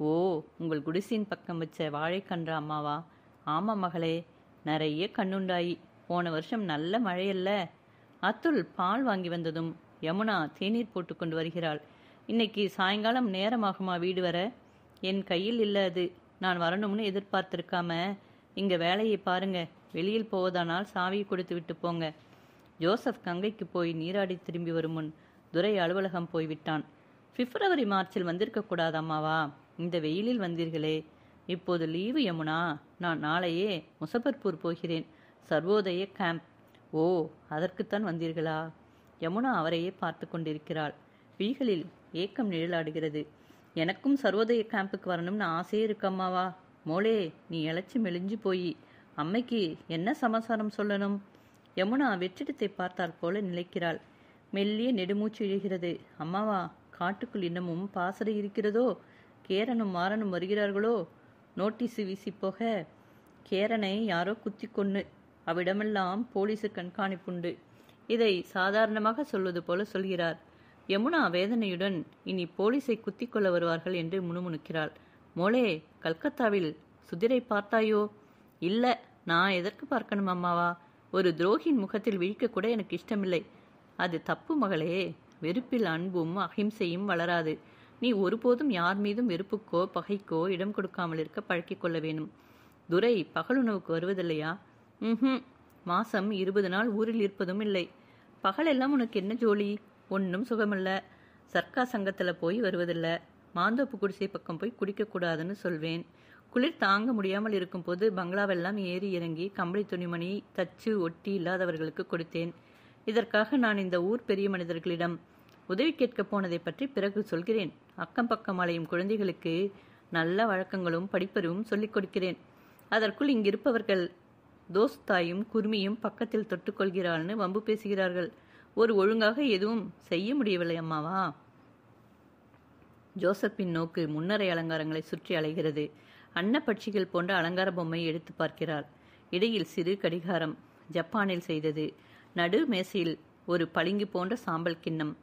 ஓ, உங்கள் குடிசின் பக்கம் வச்ச வாழைக்கன்ற அம்மாவா? ஆமாம் மகளே, நிறைய கண்ணுண்டாயி. போன வருஷம் நல்ல மழையல்ல. அத்துள் பால் வாங்கி வந்ததும் யமுனா தேநீர் போட்டு கொண்டு வருகிறாள். இன்னைக்கு சாயங்காலம் நேரமாகுமா வீடு வர? என் கையில் இல்லை அது. நான் வரணும்னு எதிர்பார்த்திருக்காம இங்கே வேலையை பாருங்க. வெளியில் போவதானால் சாவியை கொடுத்து விட்டு போங்க. ஜோசப் கங்கைக்கு போய் நீராடி திரும்பி வரும் முன் துரை அலுவலகம் போய்விட்டான். பிப்ரவரி மார்ச்சில் வந்திருக்க கூடாது அம்மாவா? இந்த வெயிலில் வந்தீர்களே. இப்போது லீவு யமுனா. நான் நாளையே முசஃபர்பூர் போகிறேன், சர்வோதய கேம்ப். ஓ, அதற்குத்தான் வந்தீர்களா? யமுனா அவரையே பார்த்து கொண்டிருக்கிறாள். விழிகளில் ஏக்கம் நிழலாடுகிறது. எனக்கும் சர்வோதய கேம்புக்கு வரணும்னு ஆசையே இருக்கம்மாவா. மோளே, நீ இழைச்சி மெலிஞ்சு போய் அம்மைக்கு என்ன சமாசாரம் சொல்லணும்? யமுனா வெற்றிடத்தை பார்த்தால் போல நிலைக்கிறாள். மெல்லிய நெடுமூச்சு இழுகிறது. அம்மாவா, காட்டுக்குள் இன்னமும் பாசறை இருக்கிறதோ? கேரனும் மாறனும் வருகிறார்களோ? நோட்டீஸு வீசி போக. கேரனை யாரோ குத்தி கொன்னு. அவ்விடமெல்லாம் போலீஸு கண்காணிப்புண்டு. இதை சாதாரணமாக சொல்வது போல சொல்கிறார். யமுனா வேதனையுடன் இனி போலீஸை குத்தி கொள்ள வருவார்கள் என்று முணுமுணுக்கிறாள். மோளே, கல்கத்தாவில் சுதிரை பார்த்தாயோ? இல்லை. நான் எதற்கு பார்க்கணும் அம்மாவா? ஒரு துரோகியின் முகத்தில் விழிக்க கூட எனக்கு இஷ்டமில்லை. அது தப்பு மகளே. வெறுப்பில் அன்பும் அகிம்சையும் வளராது. நீ ஒருபோதும் யார் மீதும் வெறுப்புக்கோ பகைக்கோ இடம் கொடுக்காமல் இருக்க பழக்கிக் கொள்ள வேணும். துரை பகலுணவுக்கு வருவதில்லையா? மாசம் 20 நாள் ஊரில் இருப்பதும் இல்லை. பகலெல்லாம் உனக்கு என்ன ஜோலி? ஒன்றும் சுகமில்ல. சர்க்கா சங்கத்தில் போய் வருவதில்லை. மாந்தோப்பு குடிசை பக்கம் போய் குடிக்கக்கூடாதுன்னு சொல்வேன். குளிர் தாங்க முடியாமல் இருக்கும்போது பங்களாவெல்லாம் ஏறி இறங்கி கம்பளி துணிமணி தச்சு ஒட்டி இல்லாதவர்களுக்கு கொடுத்தேன். இதற்காக நான் இந்த ஊர் பெரிய மனிதர்களிடம் உதவி கேட்க போனதை பற்றி பிறகு சொல்கிறேன். அக்கம் பக்கம் அலையும் குழந்தைகளுக்கு நல்ல வழக்கங்களும் படிப்பறிவும் சொல்லிக் கொடுக்கிறேன். அதற்குள் இங்கிருப்பவர்கள் தோஸ்தாயும் குருமியும் பக்கத்தில் தொட்டுக்கொள்கிறாள்னு வம்பு பேசுகிறார்கள். ஒரு ஒழுங்காக எதுவும் செய்ய முடியவில்லை அம்மாவா. ஜோசப்பின் நோக்கு முன்னரை அலங்காரங்களை சுற்றி அலைகிறது. அன்னப்பட்சிகள் போன்ற அலங்கார பொம்மை எடுத்து பார்க்கிறாள். இடையில் சிறு கடிகாரம், ஜப்பானில் செய்தது. நடு மேசையில் ஒரு பளிங்கு போன்ற சாம்பல் கிண்ணம்.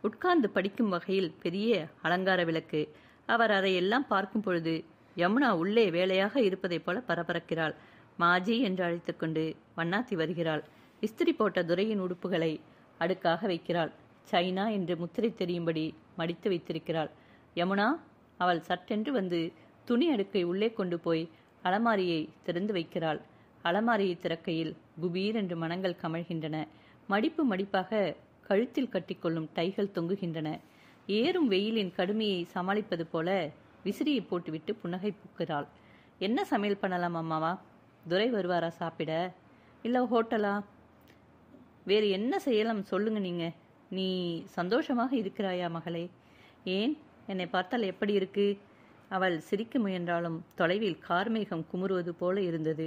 உட்கார்ந்து படிக்கும் வகையில் பெரிய அலங்கார விளக்கு. அவர் அதையெல்லாம் பார்க்கும் பொழுது யமுனா உள்ளே வேலையாக இருப்பதைப் போல பரபரக்கிறாள். மாஜி என்று அழைத்து கொண்டு வண்ணாத்தி வருகிறாள். இஸ்திரி போட்ட துரையின் உடுப்புகளை அடுக்காக வைக்கிறாள். சைனா என்று முத்திரை தெரியும்படி மடித்து வைத்திருக்கிறாள். யமுனா, அவள் சட்டென்று வந்து துணி அடுக்கை உள்ளே கொண்டு போய் அலமாரியை திறந்து வைக்கிறாள். அலமாரியை திறக்கையில் குபீர் என்று மனங்கள் கமழ்கின்றன. மடிப்பு மடிப்பாக கழுத்தில் கட்டிக்கொள்ளும் டைகள் தொங்குகின்றன. ஏறும் வெயிலின் கடுமையை சமாளிப்பது போல விசிறியை போட்டுவிட்டு புன்னகை பூக்கிறாள். என்ன சமையல் பண்ணலாம் அம்மாவா? துரை வருவாரா சாப்பிட? இல்லை ஹோட்டலா? வேறு என்ன செய்யலாம் சொல்லுங்க நீங்க. நீ சந்தோஷமாக இருக்கிறாயா மகளே? ஏன், என்னை பார்த்தால் எப்படி இருக்கு? அவள் சிரிக்க முயன்றாலும் தொலைவில் கார்மேகம் குமுறுவது போல இருந்தது.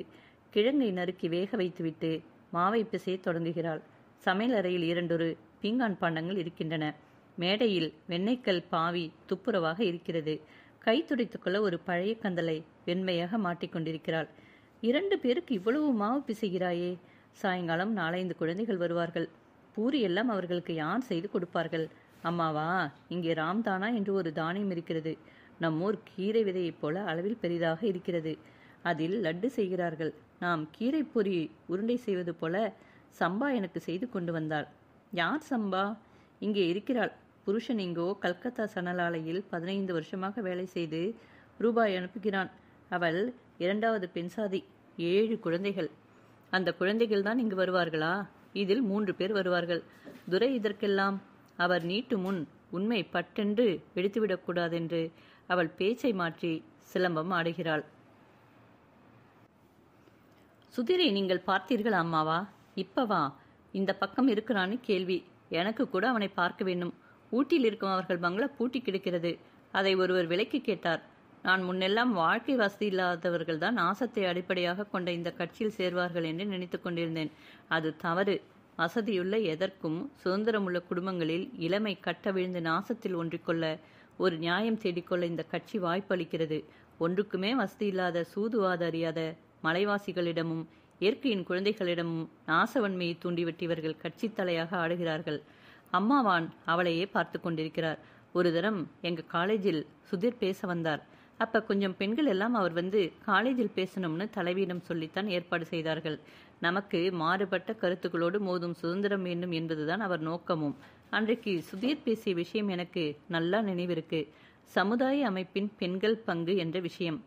கிழங்கை நறுக்கி வேக வைத்துவிட்டு மாவை பிசைய தொடங்குகிறாள். சமையல் அறையில் 2 பீங்கான் பாண்டங்கள் இருக்கின்றன. மேடையில் வெண்ணெய்க்கல் பாவி துப்புரவாக இருக்கிறது. கை துடைத்துக்கொள்ள ஒரு பழைய கந்தலை வெண்மையாக மாட்டிக்கொண்டிருக்கிறாள். 2 பேருக்கு இவ்வளவு மாவு பிசைகிறாயே? சாயங்காலம் 4-5 குழந்தைகள் வருவார்கள். பூரி எல்லாம் அவர்களுக்கு யார் செய்து கொடுப்பார்கள்? அம்மாவா, இங்கே ராம்தானா என்று ஒரு தானியம் இருக்கிறது. நம்மூர் கீரை விதையைப் போல அளவில் பெரிதாக இருக்கிறது. அதில் லட்டு செய்கிறார்கள். நாம் கீரை பொரி உருண்டை செய்வது போல சம்பா எனக்கு செய்து கொண்டு வந்தாள். யார் சம்பா? இங்கே இருக்கிறாள். புருஷன் எங்கோ கல்கத்தா சணலாலையில் 15 வருஷமாக வேலை செய்து ரூபாய் அனுப்புகிறான். அவள் 2வது பெண்சாதி. 7 குழந்தைகள். அந்த குழந்தைகள் தான் இங்கு வருவார்களா? இதில் 3 பேர் வருவார்கள். துரை இதற்கெல்லாம்? அவர் நீட்டு முன் உண்மை பட்டென்று வெடித்துவிடக்கூடாதென்று அவள் பேச்சை மாற்றி சிலம்பம் ஆடுகிறாள். சுதிரை நீங்கள் பார்த்தீர்கள் அம்மாவா? இப்பவா? இந்த பக்கம் இருக்கிறான்னு கேள்வி. எனக்கு கூட அவனை பார்க்க வேண்டும். ஊட்டியில் இருக்கும் அவர்கள் பங்களா பூட்டி கிடக்கிறது. அதை ஒருவர் விலைக்கு கேட்டார். நான் முன்னெல்லாம் வாழ்க்கை வசதி இல்லாதவர்கள் தான் நாசத்தை அடிப்படையாக கொண்ட இந்த கட்சியில் சேர்வார்கள் என்று நினைத்து கொண்டிருந்தேன். அது தவறு. வசதியுள்ள எதற்கும் சுதந்திரமுள்ள குடும்பங்களில் இளமை கட்ட விழுந்து நாசத்தில் ஒன்றிக்கொள்ள ஒரு நியாயம் தேடிக்கொள்ள இந்த கட்சி வாய்ப்பு அளிக்கிறது. ஒன்றுக்குமே வசதி இல்லாத சூதுவாத அறியாத மலைவாசிகளிடமும் இயற்கையின் குழந்தைகளிடமும் நாசவன்மையை தூண்டிவிட்டு கட்சி தலையாக ஆடுகிறார்கள். அம்மாவான் அவளையே பார்த்து கொண்டிருக்கிறார். ஒரு தரம் எங்க காலேஜில் சுதீர் பேச வந்தார். அப்ப கொஞ்சம் பெண்கள் எல்லாம் அவர் வந்து காலேஜில் பேசணும்னு தலைவியிடம் சொல்லித்தான் ஏற்பாடு செய்தார்கள். நமக்கு மாறுபட்ட கருத்துக்களோடு மோதும் சுதந்திரம் வேண்டும் என்பதுதான் அவர் நோக்கமும். அன்றைக்கு சுதீர் பேசிய விஷயம் எனக்கு நல்லா நினைவிருக்கு. சமுதாய அமைப்பின் பெண்கள் பங்கு என்ற விஷயம்.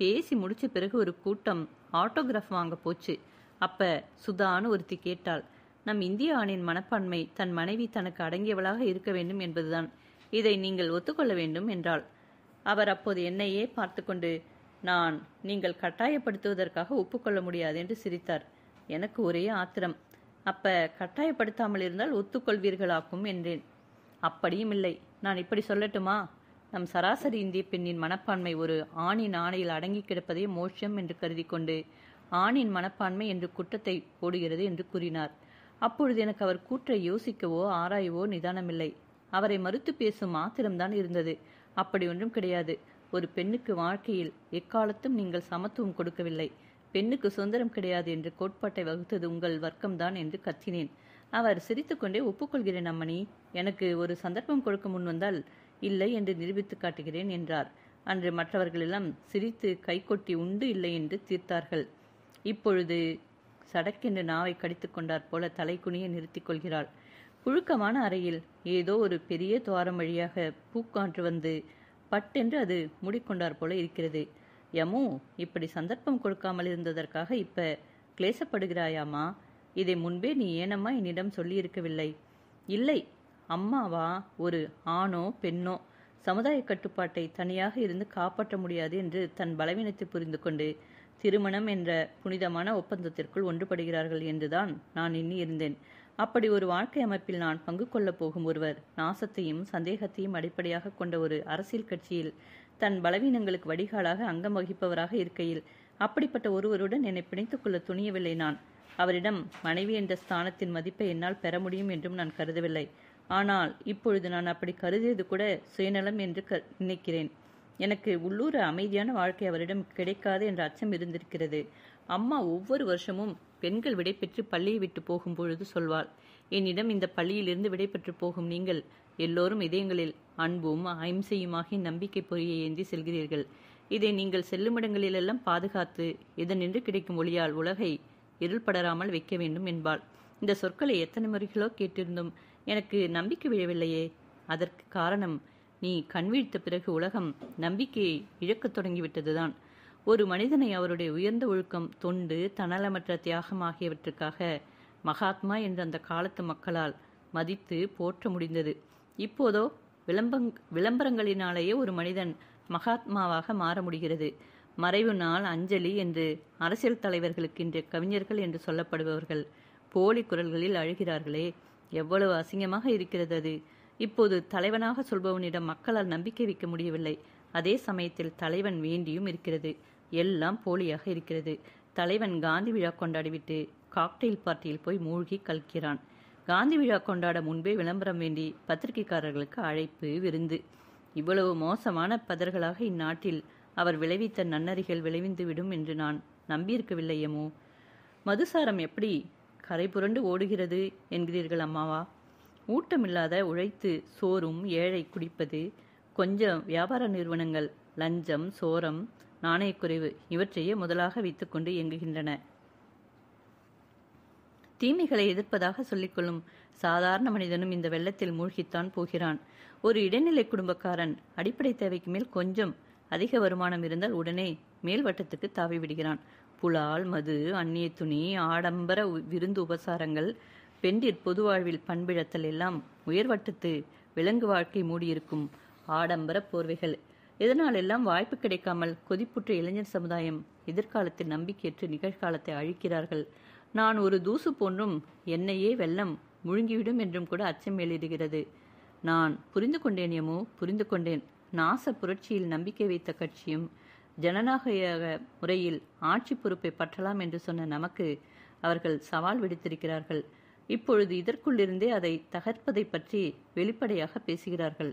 பேசி முடிச்ச பிறகு ஒரு கூட்டம் ஆட்டோகிராஃப் வாங்க போச்சு. அப்ப சுதான்னு ஒருத்தி கேட்டாள், நம் இந்திய ஆணின் மனப்பான்மை தன் மனைவி தனக்கு அடங்கியவளாக இருக்க வேண்டும் என்பதுதான். இதை நீங்கள் ஒத்துக்கொள்ள வேண்டும் என்றாள். அவர் அப்போது என்னையே பார்த்து கொண்டு, நீங்கள் கட்டாயப்படுத்துவதற்காக ஒப்புக்கொள்ள முடியாது என்று சிரித்தார். எனக்கு ஒரே ஆத்திரம். அப்ப கட்டாயப்படுத்தாமல் இருந்தால் ஒத்துக்கொள்வீர்களாக்கும் என்றேன். அப்படியும் இல்லை. நான் இப்படி சொல்லட்டுமா? நம் சராசரி இந்திய பெண்ணின் மனப்பான்மை ஒரு ஆணின் ஆணையில் அடங்கி கிடப்பதே மோட்சம் என்று கருதி கொண்டு ஆணின் மனப்பான்மை என்று குற்றத்தை போடுகிறது என்று கூறினார். அப்பொழுது எனக்கு அவர் கூற்றை யோசிக்கவோ ஆராயவோ நிதானமில்லை. அவரை மறுத்து பேசும் ஆத்திரம்தான் இருந்தது. அப்படி ஒன்றும் கிடையாது. ஒரு பெண்ணுக்கு வாழ்க்கையில் எக்காலத்தும் நீங்கள் சமத்துவம் கொடுக்கவில்லை. பெண்ணுக்கு சுதந்திரம் கிடையாது என்று கோட்பாட்டை வகுத்தது உங்கள் வர்க்கம்தான் என்று கத்தினேன். அவர் சிரித்துக்கொண்டே ஒப்புக்கொள்கிறேன் அம்மணி. எனக்கு ஒரு சந்தர்ப்பம் கொடுக்க முன் வந்தால் இல்லை என்று நிரூபித்து காட்டுகிறேன் என்றார். அன்று மற்றவர்களெல்லாம் சிரித்து கைகொட்டி உண்டு இல்லை என்று தீர்த்தார்கள். இப்பொழுது சடக்கென்று நாவை கடித்து கொண்டார் போல தலை குனிய நிறுத்திக் கொள்கிறாள். புழுக்கமான அறையில் ஏதோ ஒரு பெரிய துவாரம் வழியாக பூக்காற்று வந்து பட்டென்று அது மூடிக்கொண்டார் போல இருக்கிறது. யமு, இப்படி சந்தர்ப்பம் கொடுக்காமல் இருந்ததற்காக இப்ப கிளேசப்படுகிறாயாமா? இதை முன்பே நீ ஏனம்மா என்னிடம் சொல்லியிருக்கவில்லை? இல்லை அம்மாவா, ஒரு ஆணோ பெண்ணோ சமுதாய கட்டுப்பாட்டை தனியாக இருந்து காப்பாற்ற முடியாது என்று தன் பலவீனத்தை புரிந்து கொண்டு திருமணம் என்ற புனிதமான ஒப்பந்தத்திற்குள் ஒன்றுபடுகிறார்கள் என்றுதான் நான் எண்ணி இருந்தேன். அப்படி ஒரு வாழ்க்கை அமைப்பில் நான் பங்கு கொள்ளப் போகும் ஒருவர் நாசத்தையும் சந்தேகத்தையும் அடிப்படையாக கொண்ட ஒரு அரசியல் கட்சியில் தன் பலவீனங்களுக்கு வடிகாலாக அங்கம் வகிப்பவராக இருக்கையில் அப்படிப்பட்ட ஒருவருடன் என்னை பிணைத்துக் கொள்ள துணியவில்லை நான். அவரிடம் மனைவி என்ற ஸ்தானத்தின் மதிப்பை என்னால் பெற முடியும் என்றும் நான் கருதவில்லை. ஆனால் இப்பொழுது நான் அப்படி கருதியது கூட சுயநலம் என்று நினைக்கிறேன். எனக்கு உள்ளூர அமைதியான வாழ்க்கை அவரிடம் கிடைக்காது என்ற அச்சம் இருந்திருக்கிறது. அம்மா ஒவ்வொரு வருஷமும் பெண்கள் விடைபெற்று பள்ளியை விட்டு போகும் பொழுது சொல்வாள், என்னிடம் இந்த பள்ளியிலிருந்து விடைபெற்று போகும் நீங்கள் எல்லோரும் இதயங்களில் அன்பும் அஹிம்சையுமாகி நம்பிக்கை பொறியை ஏந்தி செல்கிறீர்கள். இதை நீங்கள் செல்லுமிடங்களிலெல்லாம் பாதுகாத்து இதனின்று கிடைக்கும் ஒளியால் உலகை இருள்படராமல் வைக்க வேண்டும் என்பாள். இந்த சொற்களை எத்தனை முறைகளோ கேட்டிருந்தும் எனக்கு நம்பிக்கை விழவில்லையே. அதற்கு காரணம், நீ கண்விழித்த பிறகு உலகம் நம்பிக்கையை இழக்கத் தொடங்கிவிட்டதுதான். ஒரு மனிதனை அவருடைய உயர்ந்த ஒழுக்கம், தொண்டு, தன்னலமற்ற தியாகம் ஆகியவற்றுக்காக மகாத்மா என்ற அந்த காலத்து மக்களால் மதித்து போற்ற முடிந்தது. இப்போதோ விளம்பரங்களினாலேயே ஒரு மனிதன் மகாத்மாவாக மாற முடிகிறது. மறைவு நாள் அஞ்சலி என்று அரசியல் தலைவர்களுக்கு இன்றைய கவிஞர்கள் என்று சொல்லப்படுபவர்கள் போலி குரல்களில் அழுகிறார்களே, எவ்வளவு அசிங்கமாக இருக்கிறது அது. இப்போது தலைவனாக சொல்பவனிடம் மக்களால் நம்பிக்கை வைக்க முடியவில்லை. அதே சமயத்தில் தலைவன் வேண்டியும் இருக்கிறது. எல்லாம் போலியாக இருக்கிறது. தலைவன் காந்தி விழா கொண்டாடிவிட்டு காக்டெயில் பார்ட்டியில் போய் மூழ்கி கல்கிறான். காந்தி விழா கொண்டாட முன்பே விளம்பரம் வேண்டி பத்திரிகைக்காரர்களுக்கு அழைப்பு, விருந்து. இவ்வளவு மோசமான பதர்களாக இந்நாட்டில் அவர் விளைவித்த நன்னறிகள் விளைவிந்துவிடும் என்று நான் நம்பியிருக்கவில்லையமோ. மதுசாரம் எப்படி கரை புரண்டு ஓடுகிறது என்கிறீர்கள் அம்மாவா? ஊட்டமில்லாத உழைத்து சோறும் ஏழை குடிப்பது, கொஞ்சம் வியாபார நிறுவனங்கள் லஞ்சம், சோரம், நாணயக்குறைவு இவற்றையே முதலாக வைத்துக்கொண்டு இயங்குகின்றன. தீமைகளை எதிர்ப்பதாக சொல்லிக்கொள்ளும் சாதாரண மனிதனும் இந்த வெள்ளத்தில் மூழ்கித்தான் போகிறான். ஒரு இடைநிலை குடும்பக்காரன் அடிப்படை தேவைக்கு மேல் கொஞ்சம் அதிக வருமானம் இருந்தால் உடனே மேல் வட்டத்துக்கு தாவி விடுகிறான். புலால், மது, அந்நிய துணி, ஆடம்பர விருந்து உபசாரங்கள், பெண்டிற் பொது வாழ்வில் பண்பிழத்தல் எல்லாம் உயர்வட்டத்து விலங்கு வாழ்க்கை மூடியிருக்கும் ஆடம்பர போர்வைகள். இதனால் எல்லாம் வாய்ப்பு கிடைக்காமல் கொதிப்புற்ற இளைஞர் சமுதாயம் எதிர்காலத்தில் நம்பிக்கையற்று நிகழ்காலத்தை அழிக்கிறார்கள். நான் ஒரு தூசு போன்றும் என்னையே வெள்ளம் முழுங்கிவிடும் என்றும் கூட அச்சம் மேலிடுகிறது. நான் புரிந்து கொண்டேன் யமோ, புரிந்து கொண்டேன். நாச புரட்சியில் நம்பிக்கை வைத்த கட்சியும் ஜனநாயக முறையில் ஆட்சி பொறுப்பை பற்றலாம் என்று சொன்ன நமக்கு அவர்கள் சவால் விடுத்திருக்கிறார்கள். இப்பொழுது இதற்குள்ளிருந்தே அதை தகர்ப்பதை பற்றி வெளிப்படையாக பேசுகிறார்கள்.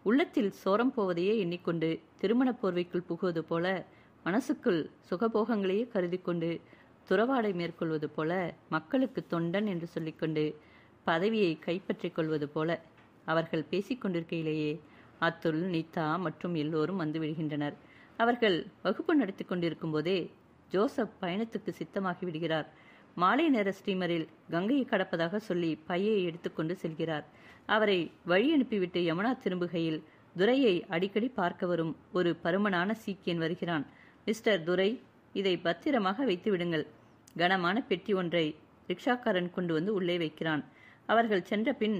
உள்ளத்தில் சோரம் போவதையே எண்ணிக்கொண்டு திருமண போர்வைக்குள் புகுவது போல, மனசுக்குள் சுகபோகங்களையே கருதி கொண்டு துறவாடை மேற்கொள்வது போல, மக்களுக்கு தொண்டன் என்று சொல்லிக்கொண்டு பதவியை கைப்பற்றிக் கொள்வது போல அவர்கள் பேசிக்கொண்டிருக்கையிலேயே அத்துல், நீதா மற்றும் எல்லோரும் வந்து விடுகின்றனர். அவர்கள் வகுப்பு நடத்தி கொண்டிருக்கும் போதே ஜோசப் பயணத்துக்கு சித்தமாகி விடுகிறார். மாலை நேர ஸ்டீமரில் கங்கையை கடப்பதாக சொல்லி பையை எடுத்துக்கொண்டு செல்கிறார். அவரை வழி அனுப்பிவிட்டு யமுனா திரும்புகையில் துரையை அடிக்கடி பார்க்க வரும் ஒரு பருமனான சீக்கியன் வருகிறான். மிஸ்டர் துரை, இதை பத்திரமாக வைத்து விடுங்கள். கனமான பெட்டி ஒன்றை ரிக்ஷாக்காரன் கொண்டு வந்து உள்ளே வைக்கிறான். அவர்கள் சென்ற பின்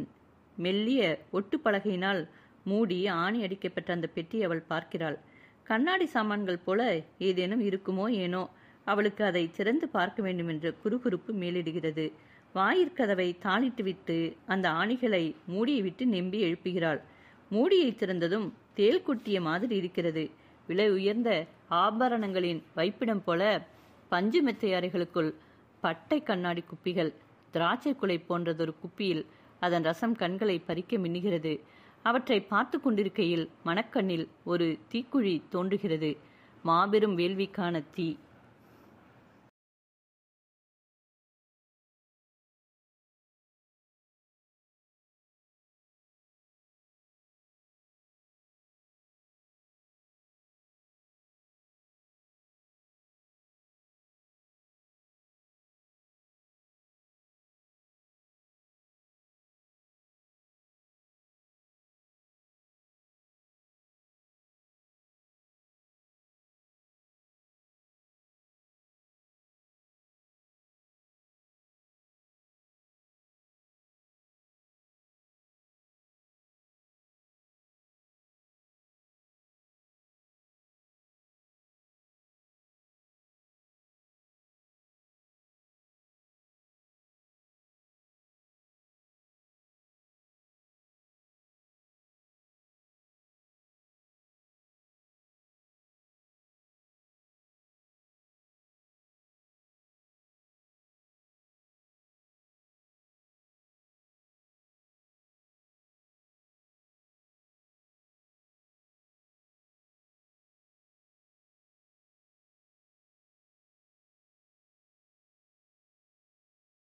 மெல்லிய ஒட்டு பலகையினால் மூடி ஆணி அடிக்கப்பட்ட அந்த பெட்டி அவள் பார்க்கிறாள். கண்ணாடி சாமான்கள் போல ஏதேனும் இருக்குமோ ஏனோ. அவளுக்கு அதை திறந்து பார்க்க வேண்டும் என்ற குறுகுறுப்பு மேலிடுகிறது. வாயிற்கதவை தாளிட்டு விட்டு அந்த ஆணிகளை மூடியை விட்டு நெம்பி எழுப்புகிறாள். மூடியை திறந்ததும் தேல் கொட்டிய மாதிரி இருக்கிறது. விலை உயர்ந்த ஆபரணங்களின் வைப்பிடம் போல பஞ்சு மெத்தை அறைகளுக்குள் பட்டை கண்ணாடி குப்பிகள். திராட்சை குலை போன்றதொரு குப்பியில் அதன் ரசம் கண்களை பறிக்க மின்னுகிறது. அவற்றை பார்த்து கொண்டிருக்கையில் மனக்கண்ணில் ஒரு தீக்குழி தோன்றுகிறது. மாபெரும் வேள்விக்கான தீ.